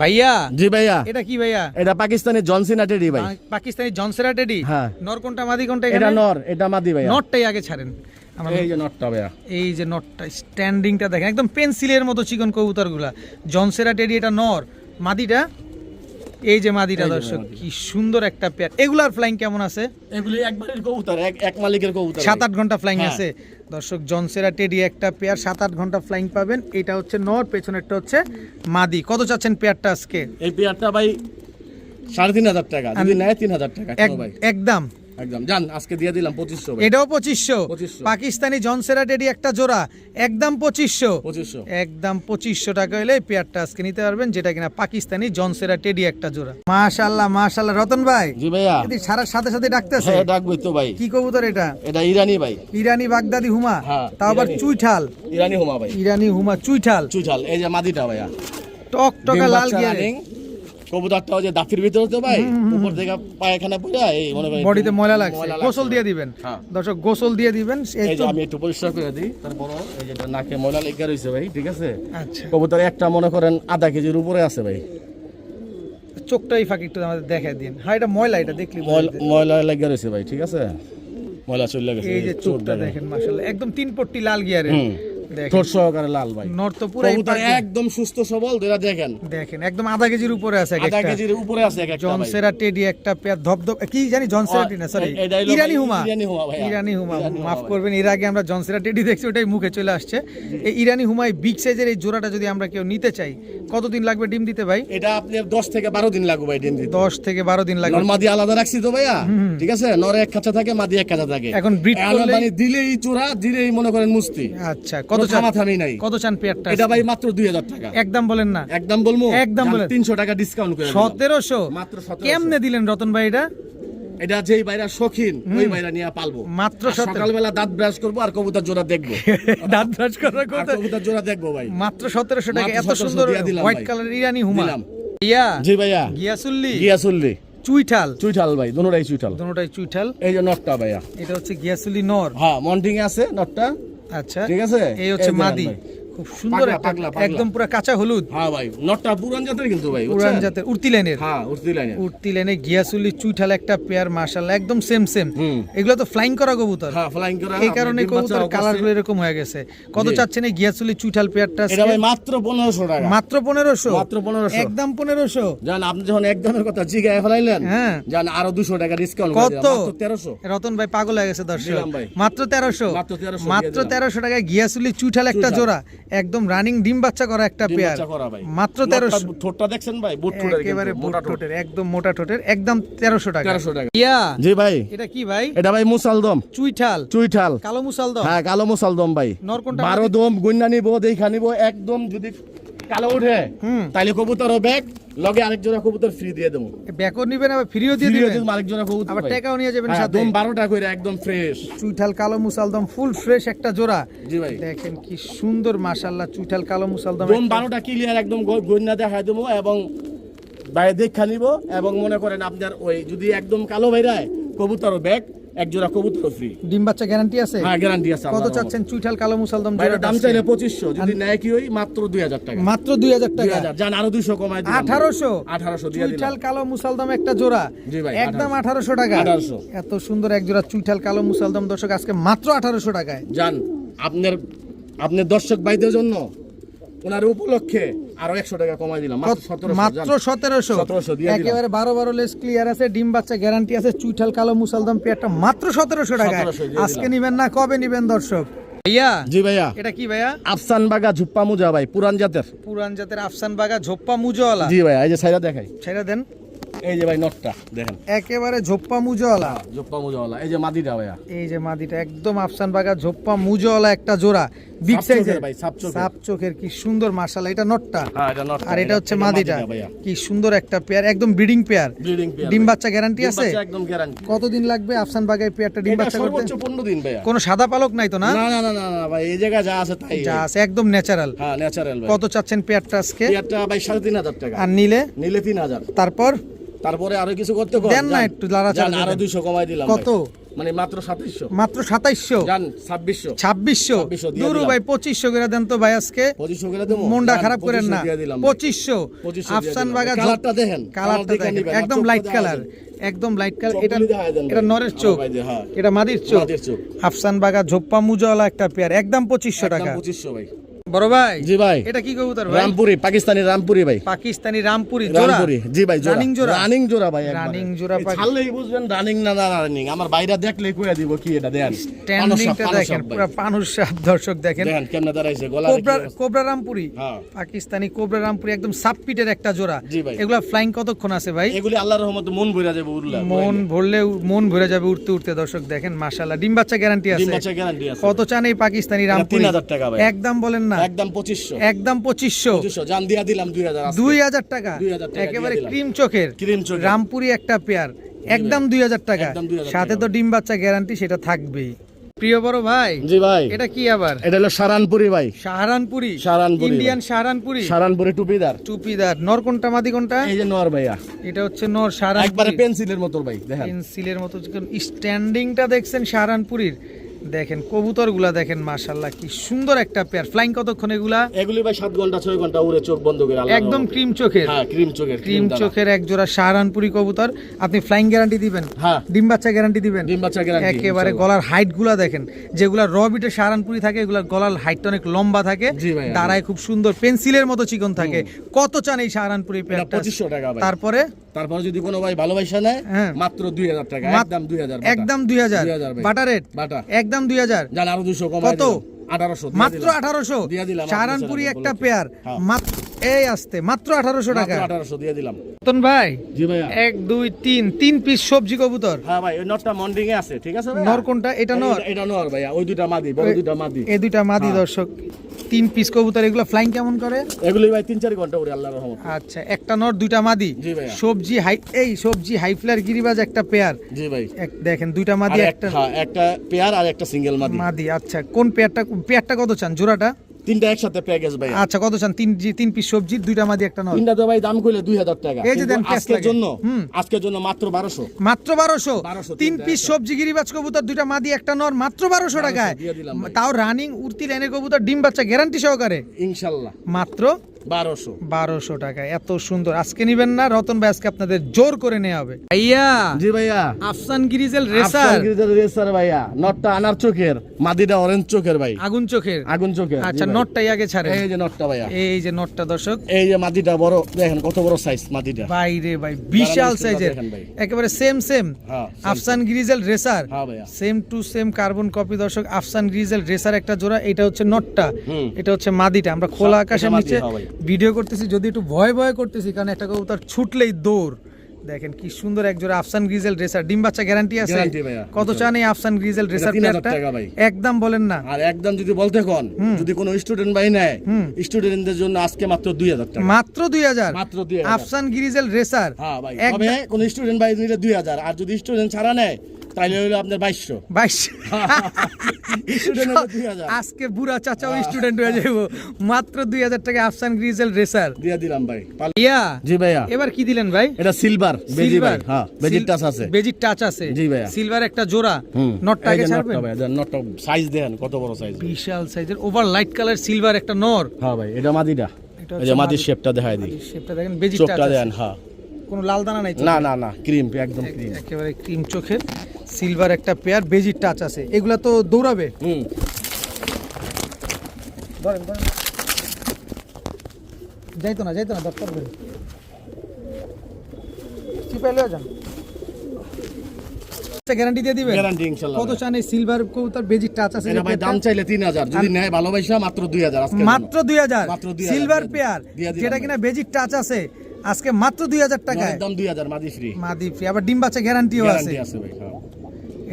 ভাইয়া জি ভাইয়া, এটা কি ভাইয়া? এটা পাকিস্তানি জনসিনা টেডি ভাই। পাকিস্তানি জনসেরা টেডি। হ্যাঁ। নর কোনটা মাদি কোনটা এটা এখানে? নর, এটা মাদি ভাইয়া। নটটাই আগে ছাড়েন। আমার এই যে নটটা ভাইয়া। এই যে নটটা, স্ট্যান্ডিংটা দেখেন, একদম পেন্সিলের মতো চিকন কবুতরগুলা। জনসেরা টেডি, এটা নর, মাদিটা এই যে মাদিটা। এই যে দর্শক, মাদি। কি সুন্দর একটা পেয়ার। এগুলার ফ্লাইং কেমন আছে? এগুলি একবারের কবুতর, এক মালিকের কবুতর। 7-8 ঘন্টা ফ্লাইং হ্যাঁ। আছে। দর্শক, জনসেরা টেডি একটা পেয়ার, 7-8 ঘন্টা ফ্লাইং পাবেন। এটা হচ্ছে নর, পেছনেরটা হচ্ছে মাদি। কত চাচ্ছেন পেয়ারটা আজকে? এই পেয়ারটা ভাই 3500 টাকা। যদি নেয় 3000 টাকা কেন ভাই? একদম একদম জান, আজকে দিয়ে দিলাম 2500 ভাই। এটাও 2500। 2500 পাকিস্তানি জনসেরা টেডি একটা জোড়া, একদম 2500। 2500। একদম 2500 টাকা হলে এই পেয়ারটা আজকে নিতে পারবেন, যেটা কিনা পাকিস্তানি জনসেরা টেডি একটা জোড়া। মাশাআল্লাহ মাশাআল্লাহ। রতন ভাই, জি ভাইয়া। এদি সারার সাথে সাথে ডাকতেছে। হ্যাঁ, ডাকবই তো ভাই। কি কবুতর এটা? এটা ইরানি ভাই। ইরানি বাগদাদি হুমা, হ্যাঁ, তাও আবার ইরানি। চুইঠাল। ইরানি হোমা ভাই। ইরানি হুমা চুইঠাল, চুইঝাল। এই যে মাদিটা ভাইয়া। টক টকা লাল গিয়ারে। কবুতরটাও যে দাফির ভিতরে তো ভাই, উপর থেকে পায়খানা পড়ে এই মনে করেন বডিতে ময়লা লাগছে, ময়লা গোসল দিয়ে দিবেন। হ্যাঁ। দর্শক, গোসল দিয়ে দিবেন। এই এই তো যে আমি একটু পরিষ্কার করে দিই, তারপর এই যে নাকে ময়লা লেগে রয়েছে ভাই। ঠিক আছে? আচ্ছা, কবুতর একটা মনে করেন আধা কেজির উপরে আছে ভাই। চোখটাই ফাঁকি একটু আমাদের দেখায় দিন। হ্যাঁ, এটা ময়লা, এটা দেখলি বোঝা যায়। ময়লা লেগে রয়েছে ভাই। ঠিক আছে? ময়লা চলে গেছে। এই যে চোখটা দেখেন, মাশাআল্লাহ, একদম 3 পট্টি লাল গিয়ারে। দেখেন, ঠোঁট সহকারে লাল ভাই। নর তো পুরো কবুতর একদম সুস্থ সবল, দুইটা দেখেন। দেখেন, একদম আধা কেজির উপরে আছে আধা একটা। কেজির উপরে আছে এক একটা ভাই। জনসেরা টেডি একটা পেয়ার, ধবধব কি জানি, জনসেরা টেডি না, সরি, এটা হলো ইরানি ভাই, হুমা। ইরানি হুমা ভাইয়া। ইরানি হুমা, ইরানি হুমা মাফ ভাই। করবেন, এর আগে আমরা জনসেরা টেডি দেখছি, ওটাই মুখে চলে আসছে। এই ইরানি হুমাই বিগ সাইজের এই জোড়াটা যদি আমরা কেউ নিতে চাই, কতদিন লাগবে ডিম দিতে ভাই? এটা আপনি 10 থেকে 12 দিন লাগবে ভাই ডিম দিতে। 10 থেকে 12 দিন লাগবে। নর মাদি আলাদা রাখছি তো ভাইয়া। ঠিক আছে? নরে এক কাঁচা থাকে, মাদি এক কাঁচা থাকে। এখন breed করলে- মানে দিলেই চোরা, দিলেই মনে করেন মুস্তি। আচ্ছা, কত কোনো চান? থামাথামি নাই। কত চান পেয়ারটা? এটা ভাই মাত্র 2000 টাকা। একদম বলেন না। একদম বলবো, একদম বলেন। 300 টাকা ডিসকাউন্ট করে দিলাম। 1700 মাত্র 1700। কেমনে দিলেন রতন ভাই এটা? এটা যেই বাইরা শৌখিন ওই বাইরা নিয়ে পালবো। মাত্র আর 1700। সকালবেলা দাঁত ব্রাশ করবো আর কবুতর জোড়া দেখবো। দাঁত ব্রাশ করার আর কথা। কবুতর জোড়া দেখবো ভাই। মাত্র 1700 টাকা, মাত্র এত 1700 সুন্দর দিয়ে দিলাম হোয়াইট ভাই। কালার ইরানি হুমা। দিলাম। ইয়া জি ভাইয়া। গিয়াসুল্লি, গিয়াসুল্লি, চুইঠাল, চুইঠাল ভাই, দুটোটাই চুইঠাল। দুটোটাই চুইঠাল। এই যে নটটা ভাইয়া। এটা হচ্ছে গিয়াসুল্লি নর। হ্যাঁ, মন্টিং আছে নটটা। আচ্ছা, ঠিক আছে? এই হচ্ছে দেখেন মাদি, ভাই। খুব সুন্দর পাগলা, একটা, পাগলা, পাগলা। একদম পুরো কাঁচা হলুদ, হ্যাঁ ভাই, নটটা পুরান জাতের কিন্তু ভাই, পুরান বুঝছেন? জাতের উর্তি লাইনের। হ্যাঁ, উঠতি লাইনে। উর্তি লাইনে গিয়াসুল্লি চুইঠাল একটা পেয়ার, মাশাআল্লাহ, একদম সেম সেম। হুম। এগুলো তো ফ্লাইং করা কবুতর, হ্যাঁ, ফ্লাইং করা। এই কারণে ডিম বাচ্চা কবুতর অবশ্যই। কালার গুলো এরকম হয়ে গেছে। কত জি। চাচ্ছেন এই গিয়াসুল্লি চুইঠাল পেয়ারটা? এটা ভাই মাত্র 1500 টাকা। মাত্র 1500। মাত্র 1500। একদম 1500। জান, আপনি যখন একদমের কথা জিগায় ফেলাইলেন, হ্যাঁ। জান আরো 200 টাকা ডিসকাউন্ট করে কত? দিলাম। মাত্র 1300। রতন ভাই পাগল হয়ে গেছে দর্শক। দিলাম ভাই। মাত্র 1300। মাত্র 1300 মাত্র দিয়ে দিলাম। 1300 টাকায় গিয়াসুলি চুইঠাল একটা চুইঠাল। জোড়া, একদম রানিং ডিম বাচ্চা করা একটা ডিম পেয়ার, বাচ্চা করা ভাই। মাত্র নটটা 1300। ঠোঁটটা দেখছেন ভাই? বুট ঠোঁটের একেবারে কিন্তু, বুট মোটা ঠোঁট। ঠোঁটের, একদম মোটা ঠোঁটের, একদম 1300 টাকা। 1300 টাকা। ইয়া জি ভাই। এটা কি ভাই? এটা ভাই মুসালদম, চুইঠাল, চুইঠাল। কালো মুসালদম। হ্যাঁ, কালো মুসালদম ভাই। নর কোনটা? 12 দম গুন্না নিব, দেখা নিব একদম। যদি কালো উঠে হুম। তাইলে কবুতর ও ব্যাগ লগে আরেক জোড়া কবুতর ফ্রি দিয়ে দেবো। ব্যাকও নিবেন আবার ফ্রিও দিয়ে ফ্রি দিবেন, দিয়ে আরেক জোড়া কবুতর আবার ভাই। টাকাও নিয়ে যাবেন হ্যাঁ, সাথে। একদম 12টা করে একদম ফ্রেশ। চুইঠাল কালো মুসালদম ফুল ফ্রেশ একটা জোড়া। জি ভাই। দেখেন কি সুন্দর মাশাআল্লাহ চুইঠাল কালো মুসালদম একদম 12টা ক্লিয়ার একদম গন্যা দেখায় দেবো এবং বাইরে দেখা নিব এবং মনে করেন আপনার ওই যদি একদম কালো বাইরায় কবুতর ও ব্যাগ এক জোড়া কবুতর ফ্রি। ডিম বাচ্চা গ্যারান্টি আছে? হ্যাঁ গ্যারান্টি আছে। কত চাচ্ছেন চুইঠাল কালো মুসালদম বাইরে জোড়া? দাম চাইলে 2500, যদি নেয় কি ওই মাত্র 2000 টাকা। মাত্র 2000 টাকা। 2000 জান আরো 200 কমায় দিলাম। 1800 দিয়ে দিলাম। চুইঠাল কালো মুসালদম একটা জোড়া জি ভাই, একদম 1800 টাকা। 1800 এত সুন্দর এক জোড়া চুইঠাল কালো মুসালদম দর্শক আজকে মাত্র 1800 টাকায়। জান আপনার দর্শক ভাইদের জন্য ওনার উপলক্ষে আরো 100 টাকা কমাই দিলাম, মাত্র 1700। মাত্র 1700 দিয়ে দিলাম। একেবারে 12 লেস ক্লিয়ার আছে, ডিম বাচ্চা গ্যারান্টি আছে, চুইঠাল কালো মুসালদম পেয়ারটা মাত্র 1700 টাকায়। 1700 দিয়ে আজকে দিলাম। নিবেন না কবে নিবেন দর্শক? ভাইয়া জি ভাইয়া, এটা কি ভাইয়া? আফসান বাগা ঝুপ্পা মুজা ভাই, পুরান জাতের। পুরান জাতের আফসান বাগা ঝোপ্পা মুজওয়ালা। জি ভাইয়া, এই যে সাইডা দেখাই, ছেড়ে দেন। এই যে ভাই নটটা দেখেন, একেবারে ঝোপ্পা মুজওয়ালা। ঝুপ্পা মুজাওয়ালা। এই যে মাদিটা ভাইয়া, এই যে মাদিটা একদম আফসান বাগা ঝোপ্পা মুজওয়ালা একটা জোড়া, বিগ সাপ সাইজের চোখের ভাই, সাপ চোখের। সাপ চোখের, কি সুন্দর মাশাআল্লাহ। এটা নটটা হ্যাঁ এটা নটটা, আর এটা হচ্ছে এটা মাদিটা। ভাইয়া। কি সুন্দর একটা পেয়ার, একদম ব্রিডিং পেয়ার। Breeding pair. ডিম বাচ্চা গ্যারান্টি আছে? একদম গ্যারান্টি। কতদিন লাগবে আফসান বাগায় পেয়ারটা ডিম এটা বাচ্চা করতে? সর্বোচ্চ 15 দিন ভাইয়া। কোনো সাদা পালক নাই তো না? না না না না না ভাই, এই জায়গা যা আছে তাই। যা আছে একদম ন্যাচারাল। হ্যাঁ ন্যাচারাল ভাই। কত চাচ্ছেন পেয়ারটা আজকে? পেয়ারটা ভাই 3500 টাকা। আর নিলে? নিলে 3000। তারপর তারপরে আরো কিছু করতে কর দেন না, জান। একটু লাড়াচাড়া জান, আরো দেবেন। 200 কমাই দিলাম। কত? ভাই। মানে মাত্র 2700। মাত্র 2700? জান 2600। 2600? 2600 দিয়ে দুরু দিলাম। ভাই 2500 করে দেন তো ভাই আজকে। 2500 করে দেবো। মনটা জান, খারাপ করেন না। 2500 দিয়ে দিলাম ভাই। 2500 2500 দিয়ে আফসান দিলাম। বাগা কালারটা দেখেন, কালারটা দেখে দেখেন, নিবেন। একদম চোখটা লাইট দেখা কালার, যায়। একদম লাইট কালার। এটা চোখগুলি দেখা দেন এটা ভাই। নরের চোখ, ভাই, হ্যাঁ। এটা মাদির চোখ। মাদির চোখ। আফসান বাগা ঝোপ্পা মুজওয়ালা একটা পেয়ার, একদম 2500 টাকা। একদম 2500 ভাই। বড় ভাই জি ভাই। এটা কি কবুতর ভাই? রামপুরি, পাকিস্তানি রামপুরি ভাই। পাকিস্তানি রামপুরি জোড়া? রামপুরি, জি ভাই জোড়া। রানিং জোড়া? রানিং জোড়া ভাই একবারে। রানিং জোড়া এই ছাড়লেই বুঝবেন রানিং না না রানিং। আমার বাইরে দেখলে কইয়া দিব কি এটা দেন। স্ট্যান্ডিংটা দেখেন, পুরো পানুর সাপ দর্শক দেখেন। দেখেন কেমনে দাঁড়াইছে, গলা কোবরা রামপুরি, হ্যাঁ। পাকিস্তানি কোবরা রামপুরি, একদম সাবপিটের একটা জোড়া। জি ভাই। এগুলা ফ্লাইং কতক্ষণ আছে ভাই? এগুলি আল্লাহর রহমতে মন ভরে যাবে উড়লা। মন ভরলে মন ভরে যাবে উঠতে উঠতে দর্শক দেখেন মাশাআল্লাহ। ডিম বাচ্চা গ্যারান্টি ডিম আছে? বাচ্চা গ্যারান্টি আছে। কত চান এই পাকিস্তানি এটা রামপুরি? 3000 টাকা ভাই। একদম বলেন না। একদম 2500। একদম 2500। 2500 জান দিয়া দিলাম 2000 আজকে। 2000 টাকা 2000 টাকা একেবারে দিয়ে দিলাম। ক্রিম চোখের ক্রিম চোখের। রামপুরি একটা পেয়ার, একদম 2000 টাকা। একদম 2000 সাথে তো ডিম বাচ্চা গ্যারান্টি সেটা থাকবেই। প্রিয় বড় ভাই জি ভাই। এটা কি আবার? এটা হলো সারানপুরি ভাই। সাহারানপুরি? সাহারানপুরি ইন্ডিয়ান সাহারানপুরি? সারানপুরি টুপিদার। টুপিদার। নর কোনটা মাদি কোনটা? এই যে নর ভাইয়া, এটা হচ্ছে নর সাহারানপুরি। একবারে পেন্সিলের মতো ভাই দেখেন। পেন্সিলের মতো স্ট্যান্ডিংটা দেখছেন সাহারানপুরির। দেখেন কবুতরগুলা দেখেন মাশাআল্লাহ কি সুন্দর একটা পেয়ার। ফ্লাইং কতক্ষণ এগুলা? এগুলি ভাই 7 ঘন্টা 6 ঘন্টা উড়ে চোখ বন্ধ করে আল্লাহর একদম রহমতে। ক্রিম চোখের। হ্যাঁ ক্রিম চোখের। ক্রিম দানা। চোখের এক জোড়া সাহারানপুরি কবুতর। আপনি ফ্লাইং গ্যারান্টি দিবেন? হ্যাঁ। ডিম বাচ্চা গ্যারান্টি দিবেন? ডিম বাচ্চা গ্যারান্টি। একেবারে গলার হাইট গুলা দেখেন, যেগুলা র বিটে সাহারানপুরি থাকে এগুলার গলার হাইটটা অনেক লম্বা থাকে, জি ভাই। দাঁড়ায় খুব সুন্দর পেন্সিলের মতো চিকন থাকে। কত চান এই সাহারানপুরি এটা পেয়ারটা? 2500 টাকা ভাই। তারপরে তারপরে যদি কোনো ভাই ভালোবাসা নেয় হ্যাঁ। মাত্র 2000 টাকা। একদম 2000 একদম 2000 ভাই। বাটা রেট? বাটা। একদম 2000। জান আরো 200 কমাই কত? দিলাম। 1800 দিয়ে মাত্র দিলাম। 1800 দিয়ে দিলাম। সাহারানপুরি আপনার একটা উপলক্ষে। পেয়ার। হ্যাঁ। মাত্র এই আসতে মাত্র 1800 টাকা। মাত্র 1800 দিয়ে দিলাম। রতন ভাই জি ভাইয়া। 1 2 3 3 পিস সবজি কবুতর। হ্যাঁ ভাই, ওই নটটা মন্ডিং এ আছে, ঠিক আছে ভাই? নর কোনটা? এটা নর? এটা নর ভাইয়া, ওই দুইটা মাদি, বড় দুইটা মাদি। এই দুইটা মাদি হ্যাঁ। দর্শক। 3 পিস কবুতর। এগুলো ফ্লাইং কেমন করে? এগুলি ভাই 3-4 ঘন্টা উড়ে আল্লাহর রহমতে। আচ্ছা, একটা নর দুইটা মাদি। জি ভাইয়া। সবজি হাই, এই সবজি হাই ফ্লায়ার গিরিবাজ একটা পেয়ার। জি ভাই। দেখেন দুইটা মাদি আর একটা হ্যাঁ, একটা পেয়ার আর একটা সিঙ্গেল মাদি। মাদি। আচ্ছা, কোন পেয়ারটা কত চান জোড়াটা? তিনটা একসাথে প্যাকেজ ভাই। আচ্ছা, কত চান? 3 পিস সবজি দুইটা মাদি একটা নর। তিনটা তো ভাই দাম কইলে 2000 টাকা। এই যে দেন কিন্তু ক্যাশ আজকের লাগে। জন্য হুম। আজকের জন্য মাত্র 1200। মাত্র 1200। 1200 3 তিনটা পিস একটা। সবজি গিরিবাজ কবুতর দুইটা মাদি একটা নর, মাত্র 1200 টাকায়। দিয়ে দিলাম ভাই। তাও রানিং উড়তি লাইনের কবুতর, ডিম বাচ্চা গ্যারান্টি সহকারে। ইনশাআল্লাহ মাত্র 1200 টাকা। এত সুন্দর। আজকে নিবেন না রতন ভাই, আজকে আপনাদের জোর করে নেওয়া হবে। ভাইয়া জি ভাইয়া। আফসান গিরিজেল রেসার। আফসান গিরিজেল রেসার ভাইয়া। নটটা আনার চোখের, মাদিটা অরেঞ্জ চোখের ভাই। আগুন চোখের। আগুন চোখের। আচ্ছা, নটটাই আগে ছাড়ে। এই যে নটটা ভাইয়া। এই যে নটটা দর্শক। এই যে মাদিটা বড়, দেখেন কত বড় সাইজ মাদিটা। ভাই রে ভাই, বিশাল দাঁড়ান, সাইজের, দেখেন ভাই। একেবারে সেম হ্যাঁ, আফসান গিরিজেল রেসার। হ্যাঁ ভাইয়া। Same to same carbon copy দর্শক। আফসান গিরিজেল রেসার একটা জোড়া। এটা হচ্ছে নটটা, হুম। এটা হচ্ছে মাদিটা। আমরা খোলা এটা আকাশের মাদি, নিচে হ্যাঁ ভাই। ভিডিও করতেছি, যদি একটু ভয় করতেছি, কারণ একটা কবুতর ছুটলেই দৌড়। দেখেন কি সুন্দর এক জোড়া আফসান গ্রিজেল রেসার, ডিম বাচ্চা গ্যারান্টি আছে? Guarantee ভাইয়া, কত চান এই আফসান গ্রিজেল রেসার 3000 পেয়ারটা? টাকা ভাই। একদম বলেন না। আর একদম যদি বলতে কোন, যদি কোনো স্টুডেন্ট ভাই নেয়, স্টুডেন্টদের জন্য আজকে মাত্র 2000 টাকা। মাত্র 2000? মাত্র 2000। আফসান গ্রিজেল রেসার। হ্যাঁ ভাই, তবে কোন স্টুডেন্ট ভাই নিলে 2000, আর যদি স্টুডেন্ট ছাড়া নেয় তাহলে হলো আপনার 2200। 2200 স্টুডেন্ট হলো 2000 আজকে বুড়া চাচাও স্টুডেন্ট হয়ে যাবো। মাত্র 2000 টাকা আফসান গ্রিজেল রেসার দিয়ে দিলাম ভাই। ইয়া জি ভাইয়া, এবার কি দিলেন ভাই? এটা সিলভার বেজি ভাই। হ্যাঁ, বেজির টাচ আছে। বেজির টাচ আছে। জি ভাইয়া। সিলভার একটা জোড়া। নটটাকে ছাড়বেন? নটটা সাইজ দেন কত বড় সাইজ, বিশাল সাইজের ওভার লাইট কালার সিলভার একটা নর। হ্যাঁ ভাই, এটা মাদিটা। এটা এই যে মাদির শেপটা দেখাই দিই, শেপটা দেখেন, বেজির টাচ চোখটা আছে। দেন। হ্যাঁ, কোনো লাল দানা নাই? না না না, ক্রিম, একদম ক্রিম। একেবারে ক্রিম চোখের সিলভার একটা পেয়ার, বেজির টাচ আছে। এগুলা তো দৌড়াবে। যাইতো না দরকার করে কি পাইলে যান। গ্যারান্টি দিয়ে দিবেন? গ্যারান্টি ইনশাআল্লাহ। কত চান এই সিলভার কবুতর বেজির টাচ আছে? এটা ভাই দাম চাইলে 3000, যদি নেয় ভালোবাসা মাত্র 2000 আজকে। মাত্র 2000 মাত্র 2000 সিলভার পেয়ার, দিয়ে দিলাম যেটা ভাই। কিনা বেজির টাচ আছে, আজকে মাত্র 2000 টাকায়। একদম 2000 মাদি ফ্রি। মাদি ফ্রি, আবার ডিম বাচ্চা গ্যারান্টিও আছে। গ্যারান্টি আছে ভাই। হ্যাঁ,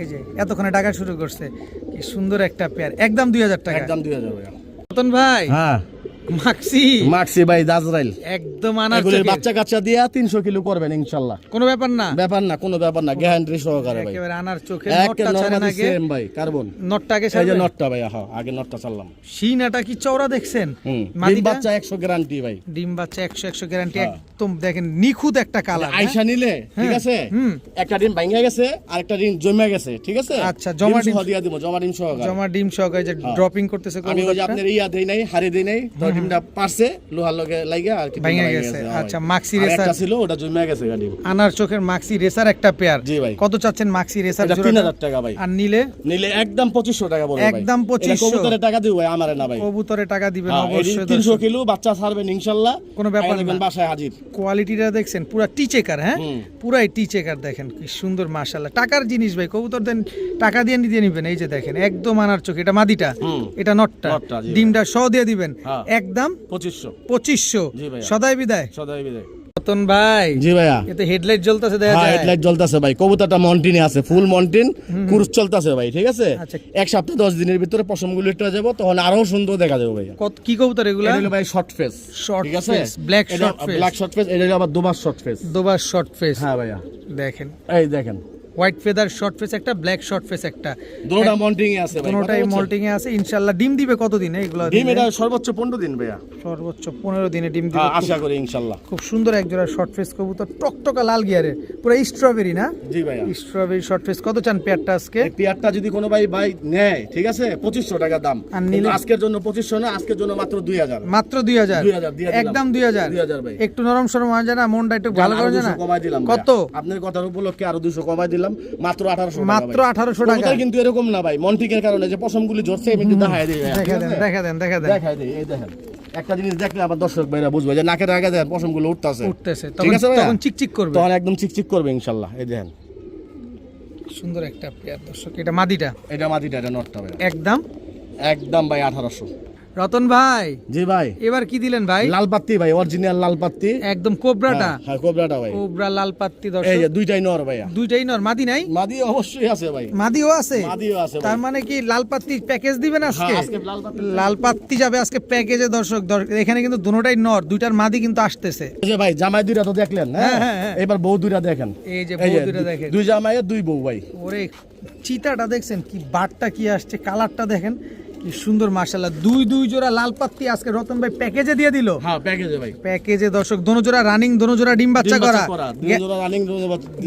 এই যে এতক্ষণে টাকা শুরু করছে, কি সুন্দর একটা পেয়ার, একদম 2000 টাকা। একদম 2000 ভাই। রতন ভাই, হ্যাঁ, মাক্সি ভাই দাজরাইল একদম আনার এগুলোর চোখে। বাচ্চা কাচ্চা দিয়া 300 কিলো করবেন ইনশাআল্লাহ। কোনো ব্যাপার না, কোনো ব্যাপার না, গ্যারান্টি সহকারে ভাই। একেবারে আনার চোখে। এক নটটা ছাড়েন নরমালি আগে, সেম ভাই, কার্বন। নটটাকে এই যে ছাড়বেন। নটটা ভাই, হ্যাঁ আগে নটটা চাললাম। সিনাটা কি চওড়া দেখছেন? ডিম মাদিটা? বাচ্চা 100 গ্যারান্টি ভাই। ডিম বাচ্চা 100 গ্যারান্টি, হ্যাঁ। একদম দেখেন নিখুঁত একটা কালার। আইসা নিলে ঠিক আছে, একটা ডিম ভাঙা গেছে আর একটা ডিম জমে গেছে, ঠিক আছে? আচ্ছা, জমা ডিম সহ দিয়া দিব, জমা ডিম সহকারে। জমা ডিম সহকারে যে ড্রপিং করতেছে আমি ওই যে কবুতরটা, আপনার ইয়া দেই নাই, হারে দেই নাই, তো ডিমটা পারছে লোহার লগে লাগা আর কি ভাঙা ডিমটা গেছে। হ্যাঁ আচ্ছা, ভাই। মাক্সি আর রেসার একটা ছিল ওটা জমে গেছে গাড়ি। আনার চোখের মাক্সি রেসার একটা পেয়ার। জি ভাই। কত চাচ্ছেন মাক্সি রেসার এটা জোড়াটা? 3000 টাকা ভাই। আর নিলে? নিলে একদম 2500 টাকা পড়বে ভাই। একদম 2500 কবুতরের টাকা দিব ভাই, আমারে না ভাই। কবুতরে টাকা দিবেন হ্যাঁ, অবশ্যই। 300 কিলো বাচ্চা ছাড়বেন ইনশাআল্লাহ, কোনো ব্যাপার না। বাসায় হাজির। কোয়ালিটিটা দেখছেন, পুরা টি চেকার। হ্যাঁ, পুরাই টি চেকার। দেখেন কি সুন্দর, মাশাআল্লাহ। টাকার জিনিস ভাই, কবুতর দেন টাকা দিয়ে নিয়ে নিবেন। এই যে দেখেন একদম আনার চোখ। এটা মাদিটা, এটা নটটা, নটটা, জি ভাই। ডিমটা সহ দিয়ে দিবেন। হ্যাঁ। একদম 2500। জি ভাইয়া। সদাই বিদায়। সদাই বিদায়। রতন ভাই, জি ভাইয়া। এতে হেডলাইট জ্বলতেছে দেখা হ্যাঁ, যায়। হেডলাইট জ্বলতেছে ভাই। কবুতরটা মন্টিনে আছে, ফুল মন্টিন, কুরুস চলতেছে ভাই, ঠিক আছে? আচ্ছা। এক সপ্তাহ 10 দিনের ভিতরে পশমগুলো একটু যাব, তখন আরো সুন্দর দেখা যাবে ভাই। কি কবুতর এগুলা? এটা হলো ভাই শর্ট ফেস, Short ঠিক আছে? face, black এটা short face। Black short face, এটা হলো আবার দুবার শর্ট ফেস। দুবার শর্ট ফেস। হ্যাঁ ভাইয়া, দেখেন এই দেখেন হোয়াইট ফেদার শর্ট ফেস একটা, ব্ল্যাক শর্ট ফেস একটা, দুটোটা মন্টিং এ আছে ভাই। কোনোটাই মল্টিং এ আছে। ইনশাআল্লাহ ডিম দিবে কতদিনে এগুলো? ডিম এটা সর্বোচ্চ 15 দিন ভাইয়া। সর্বোচ্চ 15 দিনে ডিম দিবে। হ্যাঁ, আশা করি ইনশাআল্লাহ। খুব সুন্দর এক জোড়া শর্ট ফেস কবুতর, টকটকা লাল গিয়ারের, পুরো স্ট্রবেরি না? জি ভাইয়া। Strawberry short face. কত চান পেয়ারটা আজকে? এই পেয়ারটা যদি কোনো ভাই নেয়, ঠিক আছে, 2500 টাকা দাম। আর কিন্তু নিলে? আজকের জন্য 2500 না, আজকের জন্য মাত্র 2000। মাত্র 2000। 2000 দিয়ে দিলাম। একদম 2000। 2000 ভাই। একটু নরম সরম হয় না, মনটা একটু ভালো করে না? কমাই দিলাম কত? ভাইয়া। আপনার কথার উপলক্ষে আরো 200 কমাই দিলাম, মাত্র 1800 টাকা। মাত্র ভাই। 1800 টাকা। কবুতর কিন্তু এরকম না ভাই, মন্টিকের কারণে যে পশমগুলি ঝরছে, আমি একটু দেখাই দিই ভাইয়া, ঠিক দেখা আছে? দেন, দেখা দেন, দেখা দেন। দেখাই দিই, এই দেখেন। একটা জিনিস দেখলে আবার দর্শক ভাইরা বুঝবে যে নাকের আগে দেখেন পশমগুলো উঠতেছে, উঠতেছে, ঠিক আছে ভাইয়া? তখন চিকচিক করবে। তখন একদম চিকচিক করবে ইনশাআল্লাহ। এই দেখেন সুন্দর একটা পেয়ার দর্শক। এটা মাদিটা, এটা মাটিটা, এটা নটটা ভাইয়া। একদম একদম ভাই 1800। রতন ভাই, জি ভাই। এবার কি দিলেন ভাই? লাল পাত্তি ভাই, অরিজিনাল লাল পাত্তি। একদম কোবরাটা। হ্যাঁ, কোবরাটা ভাই। কোবরা লাল পাত্তি এই দর্শক। যে দুইটাই নর ভাইয়া। দুইটাই নর, মাদি নাই? মাদি অবশ্যই আছে ভাই। মাদিও আছে? মাদিও আছে ভাই। তার মানে কি লাল পাত্তি প্যাকেজ দিবেন আজকে? হ্যাঁ, আজকে লাল পাত্তি। লাল পাত্তি যাবে আজকে প্যাকেজে দর্শক। এখানে কিন্তু দুটোটাই নর, দুইটার মাদি কিন্তু আসতেছে। এই যে ভাই জামাই দুইটা তো দেখলেন, হ্যাঁ? হ্যাঁ, হ্যাঁ। এবার বউ দুইটা দেখেন। এই যে বউ দুইটা দেখেন। দুই জামাইয়ের দুই বউ ভাই। ওরে চিতাটা দেখছেন কি, বাটটা কি আসছে, কালারটা দেখেন কি সুন্দর, মাশাআল্লাহ। দুই জোড়া লাল পাত্তি আজকে রতন ভাই প্যাকেজে দিয়ে দিল। হ্যাঁ, প্যাকেজে ভাই। প্যাকেজে দর্শক, দোনো জোড়া রানিং, দোনো জোড়া ডিম বাচ্চা করা।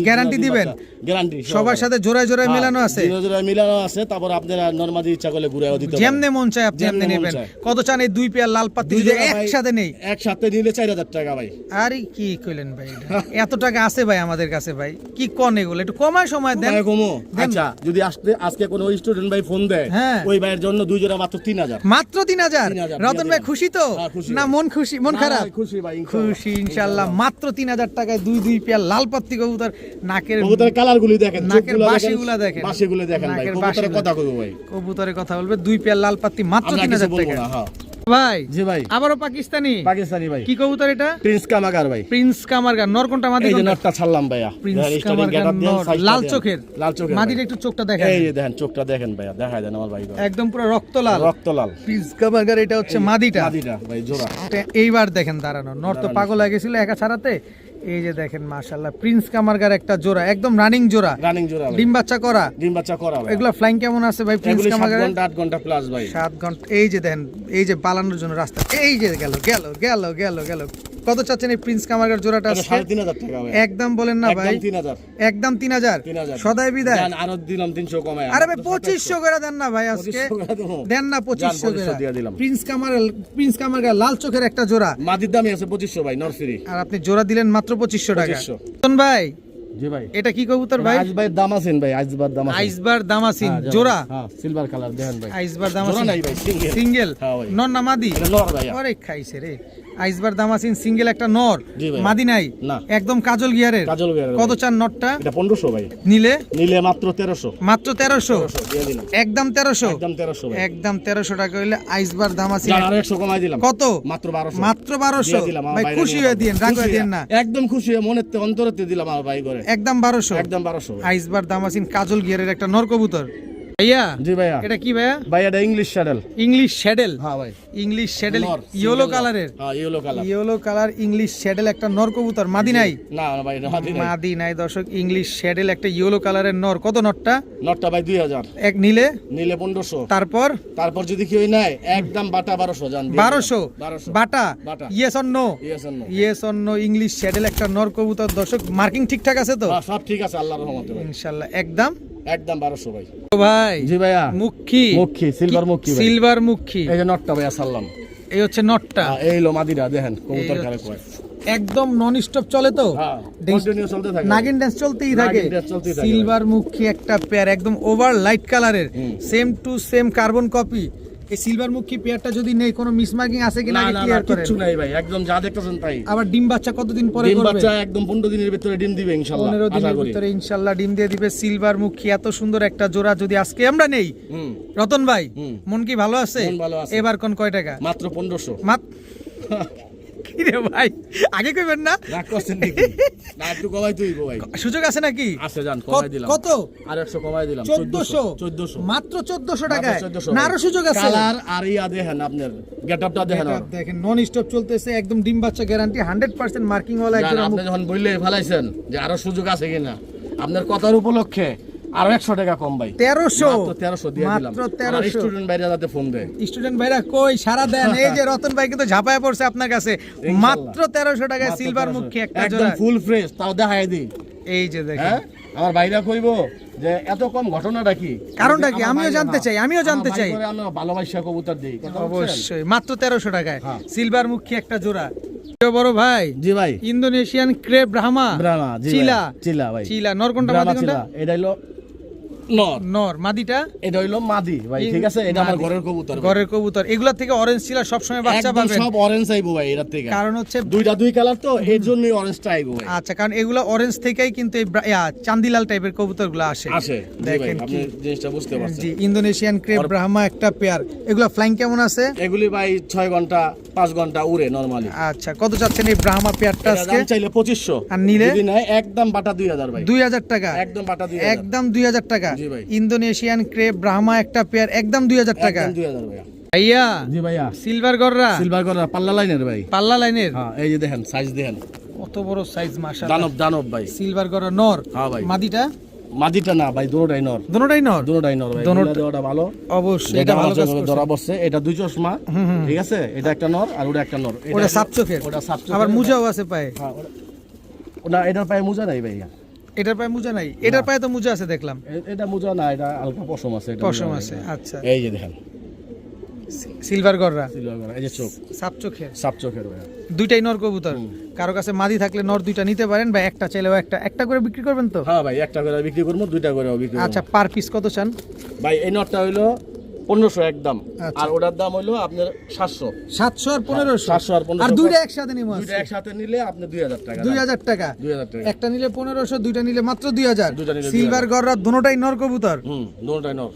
গ্যারান্টি দিবেন? গ্যারান্টি সবার সাথে জোড়ায় জোড়ায় মেলানো আছে? মিলানো আছে। তারপর আপনারা নরমালি ইচ্ছা করলে ঘুরেও দিতে পারেন, যেমনে মন চায় আপনি যেমনে আপনি মন নেবেন। চায়। কত চান এই দুই পেয়ার লাল পাত্তি দুই যদি জোড়া ভাই, একসাথে নেই? একসাথে নিলে 4000 টাকা ভাই। আরে কি কইলেন ভাই, এটা? এত টাকা আছে ভাই আমাদের কাছে ভাই, কি কোন এগুলো? একটু কমায় সময় দেন। কমো। আচ্ছা, যদি আজকে কোনো স্টুডেন্ট ভাই ফোন দেয়, হ্যাঁ। ওই ভাইয়ের জন্য দুই জোড়া মাত্র 3000। মাত্র 3000? 3000 রতন ভাই খুশি তো? হ্যাঁ, খুশি না ভাই। মন খুশি, মন না, খারাপ? খুশি ভাই, ইনশাআল্লাহ। খুশি ইনশাআল্লাহ। মাত্র 3000 টাকায় দুই পেয়ার লাল পাত্তি কবুতর। নাকের কবুতরের কালারগুলি দেখেন, নাকের চোখগুলো বাঁশিগুলা দেখেন। বাঁশিগুলো দেখেন ভাই। নাকের কবুতরের বাঁশিগুলা। কথা কইবো ভাই। কবুতরের কথা বলবে, দুই পেয়ার লাল পাত্তি মাত্র আমরা কিছু 3000 বলবো টাকা। না, হ্যাঁ। ভাই জি ভাই, আবারও পাকিস্তানি পাকিস্তানি ভাই, কি কবুতর এটা? প্রিন্স কামাগার ভাই। প্রিন্স কামারগার। নর কোনটা মাদি এই যে কোনটা? নটটা ছাড়লাম ভাইয়া, প্রিন্স দেখেন, starting কামারগার getup দেন, নর, size টা লাল দেন। চোখের। লাল চোখের মাদির ভাই। একটু চোখটা দেখেন, এই যে দেখেন চোখটা দেখেন ভাইয়া, দেখায় দেন আমার ভাই, একদম পুরো রক্ত লাল। রক্ত লাল। প্রিন্স কামারগার, এটা হচ্ছে মাদিটা। মাদিটা ভাই জোড়া। এইবার দেখেন দাঁড়ানো, নর তো পাগল হয়ে গেছিল একা ছাড়াতে। এই যে দেখেন মাশাআল্লাহ, প্রিন্স কামারগার একটা জোড়া, একদম রানিং জোড়া, রানিং জোড়া ভাই। ডিম বাচ্চা করা। ডিম বাচ্চা করা ভাই। এগুলা ফ্লাইং কেমন আছে ভাই প্রিন্স এগুলি 7 কামারগার? ঘন্টা 8 ঘন্টা প্লাস ভাই। 7 ঘন্টা। এই যে দেখেন, এই যে পালানোর জন্য রাস্তা, এই যে গেল গেল গেল গেল গেল। কত চাচ্ছেন এই প্রিন্স কামারগার জোড়াটা এটা আজকে? 3500 টাকা ভাই। একদম বলেন না ভাই, একদম 3000। একদম 3000 3000 সদাই বিদায়। জান আরো দিলাম 300 কমায়। আরে ভাই 2500 করে দেন না ভাই আজকে, 2500 করে দেবো। দেন না 2500 জান, 2500 দিয়ে দিলাম। প্রিন্স কামারগার লাল চোখের একটা জোড়া, মাদির দামই আছে 2500 ভাই, নরসিরি। আর আপনি জোড়া দিলেন মাত্র 2500 টাকা। 2500 শোন ভাই, জি ভাই। এটা কি কবুতর ভাই? আইসবার দামাসিন ভাই, আইসবার দামাসিন। আইসবার দামাসিন হ্যাঁ, জোড়া। হ্যাঁ, সিলভার কালার দেখেন ভাই। আইসবার জোড়া দামাসিন নাই ভাই, সিঙ্গেল। সিঙ্গেল। হ্যাঁ ভাই। নর না মাদি? এটা নর ভাইয়া। আরে খাইছে রে। আইসবার দামাসিন সিঙ্গেল একটা নর, জি ভাই। মাদি নাই, না। একদম কাজল গিয়ারের। কাজল গিয়ারের কত ভাই। চান নটটা? এটা 1500 ভাই। নিলে নিলে মাত্র 1300। মাত্র 1300। 1300 দিয়ে দিলাম। একদম 1300। একদম 1300 ভাই। একদম 1300 টাকা হইলে আইসবার দামাসিন। জান আরো 100 কমাই দিলাম। কত? মাত্র 1200। মাত্র 1200। দিয়ে দিলাম, আমার ভাই বাইরে খুশি নিয়ে হয়ে দিয়েন, রাগ খুশি হয়ে দিয়েন না। একদম খুশি হয়ে মনের থেকে অন্তরের থেকে দিলাম আমার ভাই করে। একদম 1200। একদম 1200 ভাই। আইসবার দামাসিন কাজল গিয়ারের একটা নর কবুতর। ভাইয়া জি ভাইয়া। এটা কি ভাইয়া? ভাই এটা ইংলিশ শ্যাডেল। ইংলিশ শ্যাডেল। হ্যাঁ ভাই। ইংলিশ শ্যাডেল নর, ইয়েলো single কালারের। নর। হ্যাঁ, yellow colour. Yellow colour English শ্যাডেল একটা নর কবুতর, মাদি নাই? না না ভাই, এটা মাদি নাই। মাদি নাই দর্শক, ইংলিশ শ্যাডেল একটা ইয়েলো কালারের নর। কত নটটা? নটটা ভাই 2000। এক নিলে নিলে 1500। তারপর তারপর যদি কেউ নেয় একদম বাটা 1200 জান। 1200 বাটা। বাটা। Yes or no? Yes or no? Yes or no. English শ্যাডেল একটা নর কবুতর দর্শক, মার্কিং ঠিকঠাক আছে তো? হ্যাঁ, সব ঠিক আছে আল্লাহর রহমতে ভাই। ইনশাআল্লাহ। একদম একদম 1200 ভাই। ও ভাই জি ভাইয়া। মুখী, মুখী, সিলভার মুখী ভাই। সিলভার মুখী। এই যে নটটা ভাইয়া সাল্লাম। এই হচ্ছে নটটা। এই লো মাদিরা দেখেন কবুতর এই খেলা কয়। একদম নন স্টপ চলে তো? হ্যাঁ, কন্টিনিউ চলতে থাকে। নাগিন ড্যান্স চলতেই থাকে। নাগিন dance চলতেই থাকে। সিলভার মুখী একটা পেয়ার, একদম ওভার লাইট কালারের, same to same carbon copy. এই সিলভার মুখী পেয়ারটা যদি নেই, কোনো মিসমার্কিং আছে কিনা না আগে না না, ক্লিয়ার করেন। কিচ্ছু নাই ভাই, একদম যা দেখতেছেন তাই। আবার ডিম বাচ্চা কতদিন পরে ডিম করবে? বাচ্চা একদম 15 দিনের ভিতরে ডিম দিবে ইনশাআল্লাহ। 15 আশা দিনের করি। ভিতরে ইনশাআল্লাহ ডিম দিয়ে দিবে। সিলভার মুখী এত সুন্দর একটা জোড়া যদি আজকে আমরা নেই, হুম, রতন ভাই হুম। মন কি ভালো আছে? মন ভালো আছে। এবার কোন কয় টাকা? মাত্র 1500। কি রে ভাই, আগে কইবেন না? রাগ করছেন নাকি? না, একটু কমাই তুই ভাই। সুযোগ আছে নাকি? আছে জান, কমাই দিলাম। কত? আর 100 কমাই দিলাম। 1400। 1400। মাত্র 1400 টাকায়। 1400 না আরো সুযোগ আছে? কালার আর ইয়া দেখেন আপনার গেটআপটা দেখেন। এটা দেখেন নন স্টপ চলতেছে, একদম ডিম বাচ্চা গ্যারান্টি, 100% মার্কিং ওয়ালা জান, একজন। আপনি যখন বললে ফেলাইছেন যে আরো সুযোগ আছে কিনা, আপনার কথার উপলক্ষে আরো 100 টাকা কম ভাই। 1300। মাত্র 1300 দিয়ে দিলাম। মাত্র 1300। স্টুডেন্ট বাইরে যাতে ফোন দেয়। স্টুডেন্ট ভাইরা কই সারা দেন? এই যে রতন ভাই কিন্তু ঝাপায় পড়ছে আপনার কাছে। মাত্র 1300 টাকায় মাত্র সিলভার 1300 মুখী একটা একদম জোড়া। ফুল ফ্রেশ, তাও দেখাই দিই। এই যে দেখেন। হ্যাঁ, আমার ভাইরা কইবো যে এত কম ঘটনাটা কি? কারণটা কি? আমার আমিও ভাই- জানতে চাই, আমিও আমার জানতে ভাই চাই। করে আমি ভালোবাসা কবুতর দেই। কথা বলছেন? অবশ্যই মাত্র 1300 টাকায় হ্যাঁ। সিলভার মুখী একটা জোড়া। প্রিয় বড় ভাই, জি ভাই। ইন্দোনেশিয়ান ক্রেপ ব্রাহ্মা। ব্রাহ্মা, জি ভাই। চিলা। চিলা ভাই। চিলা নর কোনটা ব্রাহ্মা মাদি কোনটা? চিলা। এটা হলো নর, নর। মাদিটা? এটা হইলো মাদি ভাই, ঠিক আছে? এটা আমার মাদি। ঘরের কবুতর ভাই। ঘরের কবুতর। এগুলা থেকে অরেঞ্জ চিলা সব সময় বাচ্চা একদম পাবেন। সব অরেঞ্জ আইবো ভাই এর থেকে। কারণ হচ্ছে দুইটা দুই কালার তো, এর জন্যই অরেঞ্জটা আইবো ভাই। আচ্ছা, কারণ এগুলা অরেঞ্জ থেকেই কিন্তু এই চান্দিলাল টাইপের কবুতরগুলো আসে। আসে। জি ভাই, দেখেন আপনি কি জিনিসটা বুঝতে পারছেন। জি, ইন্দোনেশিয়ান ক্রেপ ব্রাহ্মা একটা পেয়ার। এগুলা ফ্লাইং কেমন আছে? এগুলি ভাই 6 ঘন্টা 5 ঘন্টা উড়ে নরমালি। আচ্ছা, কত চাচ্ছেন এই ব্রাহ্মা পেয়ারটা আজকে? দাম চাইলে 2500। আর নিলে? যদি নেয় একদম বাটা 2000 ভাই। 2000 টাকা। একদম বাটা 2000। একদম 2000 টাকা। জি ভাই। ইন্দোনেশিয়ান ক্রেপ ব্রাহ্মা একটা পেয়ার, একদম 2000 টাকা। একদম 2000 ভাইয়া। ভাইয়া জি ভাইয়া। সিলভার গররা সিলভার কলার পাল্লা লাইনের ভাই। পাল্লা লাইনের। হ্যাঁ, এই যে দেখেন সাইজ দেখেন। কত বড় সাইজ মাশাআল্লাহ। দানব দানব ভাই। সিলভার গররা নর। হ্যাঁ ভাই। মাদিটা? মাদিটা না ভাই, দুটোটাই নর। দুটোটাই নর। দুটোটাই নর ভাই। দোনোটা- দুটো দেওয়াটা ভালো। অবশ্যই, এটা এটা ভালো কাজ করছে। ধরা বসছে। এটা দুই চশমা, ঠিক আছে? এটা একটা নর আর ওটা একটা নর। ওটা সাপ চোখের। ওটা সাপ চোখের। আবার মুজাও আছে পায়ে। হ্যাঁ, ওটা এটার পায়ে মুজা নাই ভাই। এটার পায়ে মুজা নাই? এটার পায়ে তো মুজা আছে দেখলাম। এটা মুজা না, এটা হালকা পশম আছে। এটা পশম মুজা আছে। নাই। আচ্ছা, এই যে দেখেন সিলভার গররা সিলভার করা, এই যে চোখ সাপ চোখের। সাপ চোখের ভাই। দুইটাই নর কবুতর। কারো কাছে মাদি থাকলে নর দুইটা নিতে পারেন, বা একটা চাইলেও একটা একটা করে বিক্রি করবেন তো? হ্যাঁ ভাই, একটা করে বিক্রি করবো, দুইটা করে বিক্রি করবো। আচ্ছা, পার পিস কত চান? ভাই এই নটটা হইলো 1500 একদম। আচ্ছা। আর ওটার দাম হইলো আপনার 700। 700 আর 1500। 700 আর 1500। আর দুইটা একসাথে নিব। দুইটা একসাথে নিলে আপনি 2000 টাকা। 2000 টাকা। 2000 টাকা। একটা নিলে 1500, দুইটা নিলে মাত্র 2000। দুইটা নিলে সিলভার গররা দুটোটাই নর কবুতর। দুটোটাই নর।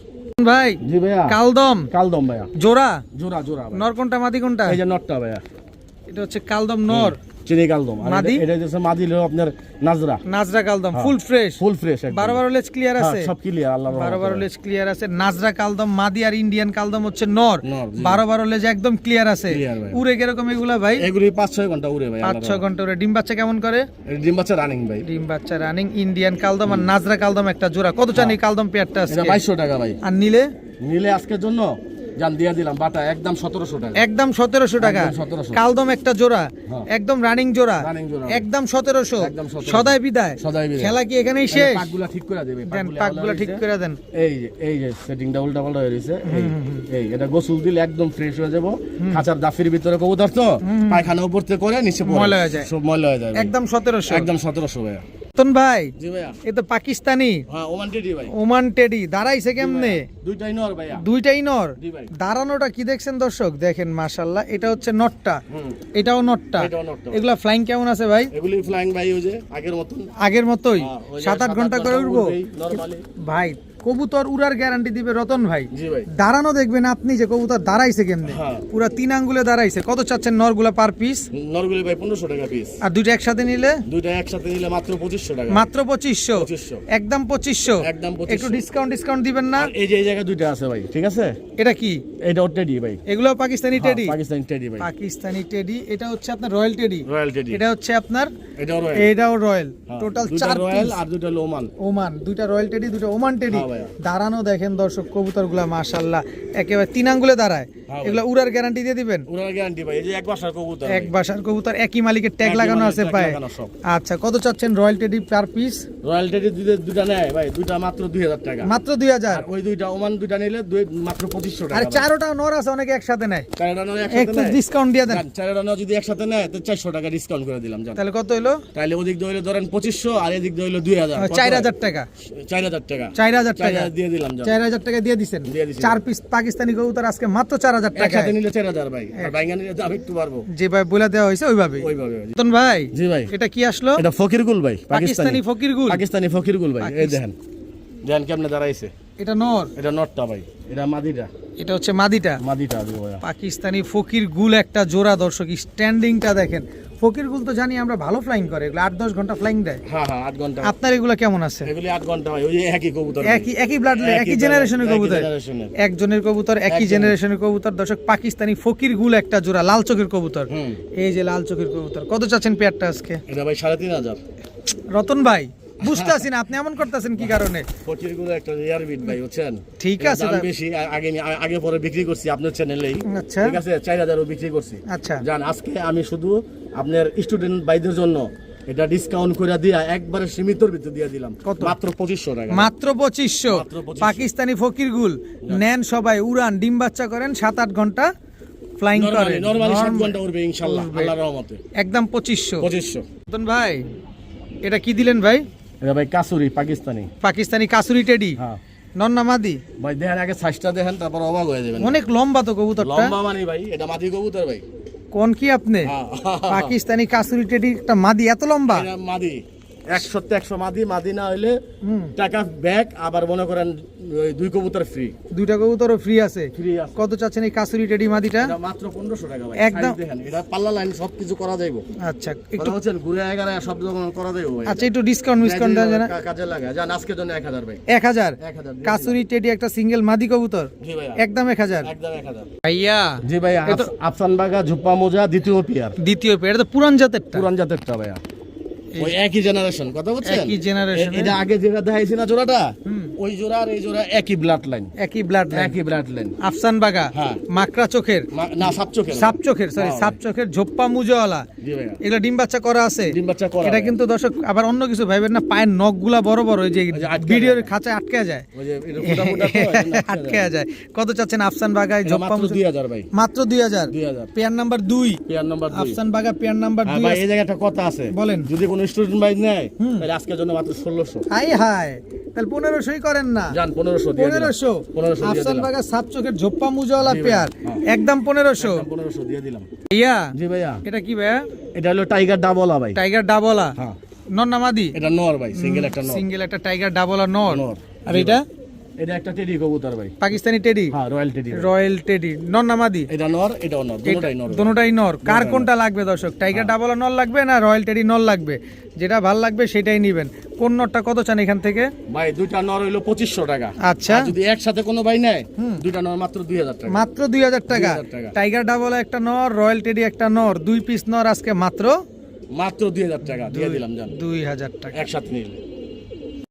ভাই জি ভাইয়া কালদম কালদম ভাইয়া জোড়া জোড়া জোড়া ভাই। নর কোনটা মাদি কোনটা? এই যে নটটা ভাইয়া এটা হচ্ছে কালদম নর, চিনি কালদম। আর মাদি? এটা হচ্ছে মাদি হলো আপনার নাজরা, নাজরা কালদম হ্যাঁ। ফুল ফ্রেশ, ফুল ফ্রেশ 12 লেজ ক্লিয়ার আছে, সব ক্লিয়ার আল্লাহর রহমতে। 12 লেজ ক্লিয়ার আছে। নাজরা কালদম মাদি আর ইন্ডিয়ান কালদম হচ্ছে নর, নর, জি। 12 লেজ একদম ক্লিয়ার আছে। Clear ভাই। উড়ে কিরকম এগুলা ভাই? এগুলি 5-6 ঘন্টা উড়ে ভাই, 5-6 ঘন্টা উড়ে। ডিম বাচ্চা কেমন করে? ডিম বাচ্চা রানিং ভাই। ডিম বাচ্চা রানিং। ইন্ডিয়ান কালদম আর নাজরা কালদম একটা জোড়া। কত চান এই কালদম পেয়ারটা এটা আজকে? 2200 টাকা ভাই। আর নিলে নিলে আজকের জন্য জান দিয়া দিলাম বাটা একদম 1700 টাকা। একদম 1700 টাকা। একদম 1700 কালদম একটা জোড়া, হ্যাঁ। একদম রানিং জোড়া, রানিং জোড়া। একদম 1700। একদম 1700। সদাই বিদায়। সদাই বিদায়। খেলা কি এখানেই শেষ? পাকগুলা ঠিক করে দেবে, দেন পাকগুলো ঠিক করে দেন। এই যে সেটিংটা উল্টা পাল্টা হয়ে রয়েছে। এই এটা গোসল দিলে একদম ফ্রেশ হয়ে যাব। খাঁচার দাফির ভিতরে কবুতর তো পায়খানা উপর থেকে করে নিচে পড়ে ময়লা হয়ে যায়। সব ময়লা হয়ে যায় ভাই। একদম 1700। একদম 1700 ভাইয়া। রতন ভাই জি ভাইয়া। এ তো পাকিস্তানি হ্যাঁ ওমান টেডি ভাই। ওমান টেডি দাঁড়াইছে কেমনে? দুইটাই নর ভাইয়া। দুইটাই নর। জি ভাই। দাঁড়ানোটা কি দেখছেন দর্শক? দেখেন মাশাআল্লাহ। এটা হচ্ছে নটটা, হুম। এটাও নটটা। এটাও নটটা। এগুলা ফ্লাইং কেমন আছে ভাই? এগুলি ফ্লাইং ভাই ওই যে আগের মতন। আগের মতোই হ্যাঁ, ওই যে 7-8 ঘন্টা করে উড়বো নরমালি। ভাই। কবুতর উড়ার গ্যারান্টি দিবে রতন ভাই। জি ভাই। দাঁড়ানো দেখবেন আপনি যে কবুতর দাঁড়াইছে কেমনে, হ্যাঁ। পুরা 3 আঙ্গুলে দাঁড়াইছে। কত চাচ্ছেন নরগুলা পার পিস? নরগুলি ভাই 1500 টাকা পিস। আর দুইটা একসাথে নিলে দুইটা একসাথে নিলে মাত্র 2500 টাকা। মাত্র 2500। 2500 একদম 2500। একদম 2500। একটু ডিসকাউন্ট দিবেন না? আর এই যে এই জায়গায় দুইটা আছে ভাই, ঠিক আছে? এটা কি? এটা টেডি ভাই। এগুলো পাকিস্তানি টেডি? হ্যাঁ, পাকিস্তানি টেডি ভাই। পাকিস্তানি টেডি। এটা হচ্ছে আপনার রয়্যাল টেডি, রয়্যাল টেডি। এটা হচ্ছে আপনার, এটাও রয়্যাল। এটাও রয়্যাল। Total 4 royal piece. আর দুইটা লোমান। ওমান, দুইটা রয়্যাল টেডি, দুইটা ওমান টেডি। হ্যাঁ ভাইয়া। দাঁড়ানো দেখেন দর্শক কবুতরগুলা মাশাআল্লাহ একেবারে 3 আঙ্গুলে দাঁড়ায়। হ্যাঁ এগুলা উড়ার গ্যারান্টি দিয়ে দিবেন? ওনার গ্যারান্টি ভাই। এই যে এক বাসার কবুতর এক ভাই। বাসার কবুতর, একই মালিকের ট্যাগ একই লাগানো মালিকের আছে tag পায়ে। লাগানো সব। আচ্ছা কত চাচ্ছেন royal teddy per piece? Royal teddy দুইটা নেয় ভাই, দুইটা মাত্র 2000 টাকা। মাত্র 2000। আর ওই দুইটা ওমান দুইটা নিলে মাত্র 2500 টাকা। আরে চারোটা নর আছে, অনেকে একসাথে নেয়, চারটা নয় একসাথে একটু নেয়। ডিসকাউন্ট দিয়ে দেন। জান, চারটা নয় যদি একসাথে নেয় তো 400 টাকা ডিসকাউন্ট করে দিলাম জান। তাহলে কত হলো? তাহলে ওদিক দিয়ে হইলো ধরেন 2500 আর এদিক দিয়ে হইলো 2000। 4000 টাকা। 4000 টাকা। 4000 টাকা 4000 দিয়ে দিলাম জান। 4000 টাকা দিয়ে দিছেন। দিয়ে দিছি। 4 পিস পাকিস্তানি কবুতর আজকে মাত্র 4000 টাকা। একসাথে নিলে 4000 ভাই। আর বাইঙ্গা নিলে তো আমি একটু পারবো। যেভাবে বলে দেওয়া হয়েছে ওইভাবে। ওইভাবে। রতন ভাই জি ভাই। এটা কি আসলো? এটা ফকিরগুল ভাই, পাকিস্তানি ফকিরগুল। পাকিস্তানি ফকিরগুল ভাই। এই দেখেন দেখেন কেমনে দাঁড়াইছে। এটা নর, এটা নটটা ভাই, এটা মাদিটা। এটা হচ্ছে মাদিটা। মাদিটা দিব ভাই। পাকিস্তানি ফকির গুল একটা জোড়া দর্শক, স্ট্যান্ডিংটা দেখেন। ফকির গুল তো জানি আমরা ভালো ফ্লাইং করে, এগুলো 8-10 ঘন্টা ফ্লাইং দেয়। হ্যাঁ হ্যাঁ 8 ঘন্টা। আপনার এগুলো কেমন আছে? এগুলি 8 ঘন্টা ভাই, ওই যে একই কবুতর। একই ব্লাড, একই জেনারেশনের একই কবুতর, জেনারেশনের। একজনের কবুতর, একই জেনারেশনের কবুতর দর্শক। পাকিস্তানি ফকির গুল একটা জোড়া, লাল চোখের কবুতর। হুম। এই যে লাল চোখের কবুতর, কত চাচ্ছেন পেয়ারটা আজকে? এটা ভাই 3500। রতন ভাই বুঝতে আছি না আপনি এমন করতেছেন কি কারণে? ফকিরগুল একটা রিয়ার বিট ভাই, বুঝছেন? ঠিক এটার আছে দাম দাদা। বেশি, আগে পরে বিক্রি করছি আপনার চ্যানেলেই। আচ্ছা ঠিক আছে 4000 ও বিক্রি করছি। আচ্ছা জান আজকে আমি শুধু আপনার স্টুডেন্ট ভাইদের জন্য এটা ডিসকাউন্ট করে দিয়া একবারে সীমিতর ভিতরে দিয়ে দিলাম। কত? মাত্র 2500 টাকা। মাত্র 2500। মাত্র 2500 পাকিস্তানি ফকির গুল নেন সবাই, উড়ান, ডিম বাচ্চা করেন, 7-8 ঘন্টা ফ্লাইং করেন। নরমালি 7 ঘন্টা উড়বে ইনশাআল্লাহ আল্লাহর রহমতে। একদম 2500। 2500। রতন ভাই এটা কি দিলেন ভাই? এটা ভাই কাসুরি পাকিস্তানি। পাকিস্তানি কাসুরি টেডি। হ্যাঁ নন্না মাদি। ভাই দেখেন আগে সাইজটা দেখেন তারপর অবাক হয়ে যাবেন। অনেক লম্বা তো কবুতরটা। লম্বা মানে ভাই এটা মাদি কবুতর ভাই। কোন কি আপনি? হ্যাঁ। পাকিস্তানি কাসুরি টেডি একটা মাদি এত লম্বা? এটা মাদি 100 মাদি। মাদি না হইলে টাকা ব্যাক, আবার মনে করেন ওই দুই কবুতর ফ্রি। দুইটা কবুতরও ফ্রি আছে। ফ্রি আছে। কত চাচ্ছেন এই কাসুরি টেডি মাদিটা? এটা মাত্র 1500 টাকা ভাই। একদম। সাইজ দেখেন এটা পাল্লা লাইন সবকিছু করা যাইবো। আচ্ছা একটু একটু, হচ্ছেন ঘুরে আগারে সব রকম করা যাইবো ভাই। আচ্ছা একটু ডিসকাউন্ট দেন জানা। কাজে লাগা জান আজকের জন্য 1000 ভাই। 1000 1000 দিয়ে কাসুরি টেডি একটা সিঙ্গেল মাদি কবুতর, দিলাম। জি ভাইয়া একদম 1000। একদম 1000। ভাইয়া জি ভাইয়া আফসান বাগা ঝুপ্পা মোজা দ্বিতীয় পিয়ার, দ্বিতীয় পেয়ার, এটা তো পুরান জাতেরটা। পুরান জাতেরটা ভাইয়া। ওই একই জেনারেশন, কথা বলছেন? একই generation এটা আগে যেটা দেখাইছি না জোড়াটা, ওই জোড়া আর এই জোড়া একই ব্লাড লাইন। একই ব্লাড লাইন। একই ব্লাড লাইন। আফসান বাগা, হ্যাঁ। মাকড়া চোখের, না সাপ চোখের। সাপ চোখের, সরি হ্যাঁ, সাপ চোখের, ঝোপ্পা মুজওয়ালা। জি ভাইয়া। এগুলো ডিম বাচ্চা করা আছে। ডিম বাচ্চা করা এটা ভাইয়া। কিন্তু দর্শক আবার অন্য কিছু ভাইবেন না, পায়ের নখগুলা বড় বড়, ওই যে ওই যে আটকে ভিডিওর যায়। খাঁচায় আটকে যায়। ওই যে এটা ফুটা ফুটা তো, এই জন্য আটকে যায়। কত চাচ্ছেন আফসান বাগায় এটা ঝোপ্পা মাত্র মুজওয়ালা? 2000 ভাই। মাত্র 2000। 2000 পেয়ার নাম্বার 2, পেয়ার নাম্বার 2। আফসান বাগা পেয়ার নাম্বার 2। ভাই এই জায়গায় একটা কথা আছে, বলেন। যদি কোনো স্টুডেন্ট ভাই নেয় তাহলে আজকের জন্য মাত্র 1600। হাই হাই, তাহলে 1500ই করেন না? জান 1500 দিয়ে দিলাম। 1500। 1500 দিয়ে আফসান দিলাম। বাগা সাপ চোখের ঝোপ্পা মুজওয়ালা জি ভাই, পেয়ার, হ্যাঁ। একদম 1500। 1500 দিয়ে দিলাম। ভাইয়া জি ভাইয়া। এটা কি ভাইয়া? এটা হলো টাইগার ডাবলা ভাই। টাইগার ডাবলা। হ্যাঁ নর না মাদি? এটা নর ভাই, সিঙ্গেল একটা নর। সিঙ্গেল একটা টাইগার ডাবলা নর। নর। আর জি এটা এটা একটা টেডি কবুতর ভাই, পাকিস্তানি টেডি, হ্যাঁ রয়্যাল টেডি। রয়্যাল টেডি, নর না মাদি? এটা নর, এটাও নর, দুটোটাই নর। দুটোটাই নর। কার কোনটা লাগবে দর্শক? টাইগার ডাবল নর লাগবে না রয়্যাল টেডি নর লাগবে? যেটা ভাল লাগবে সেটাই নেবেন। কোন নরটা কত চান এখান থেকে? ভাই দুইটা নর হইলো 2500 টাকা। আচ্ছা, আর যদি একসাথে কোনো ভাই নেয় দুইটা নর মাত্র 2000 টাকা। মাত্র 2000 টাকা। 2000 টাকা। টাইগার ডাবল একটা নর, রয়্যাল টেডি একটা নর, 2 পিস নর আজকে মাত্র 2000 টাকা দিয়ে দিলাম জান, 2000 টাকা। একসাথে নিলে।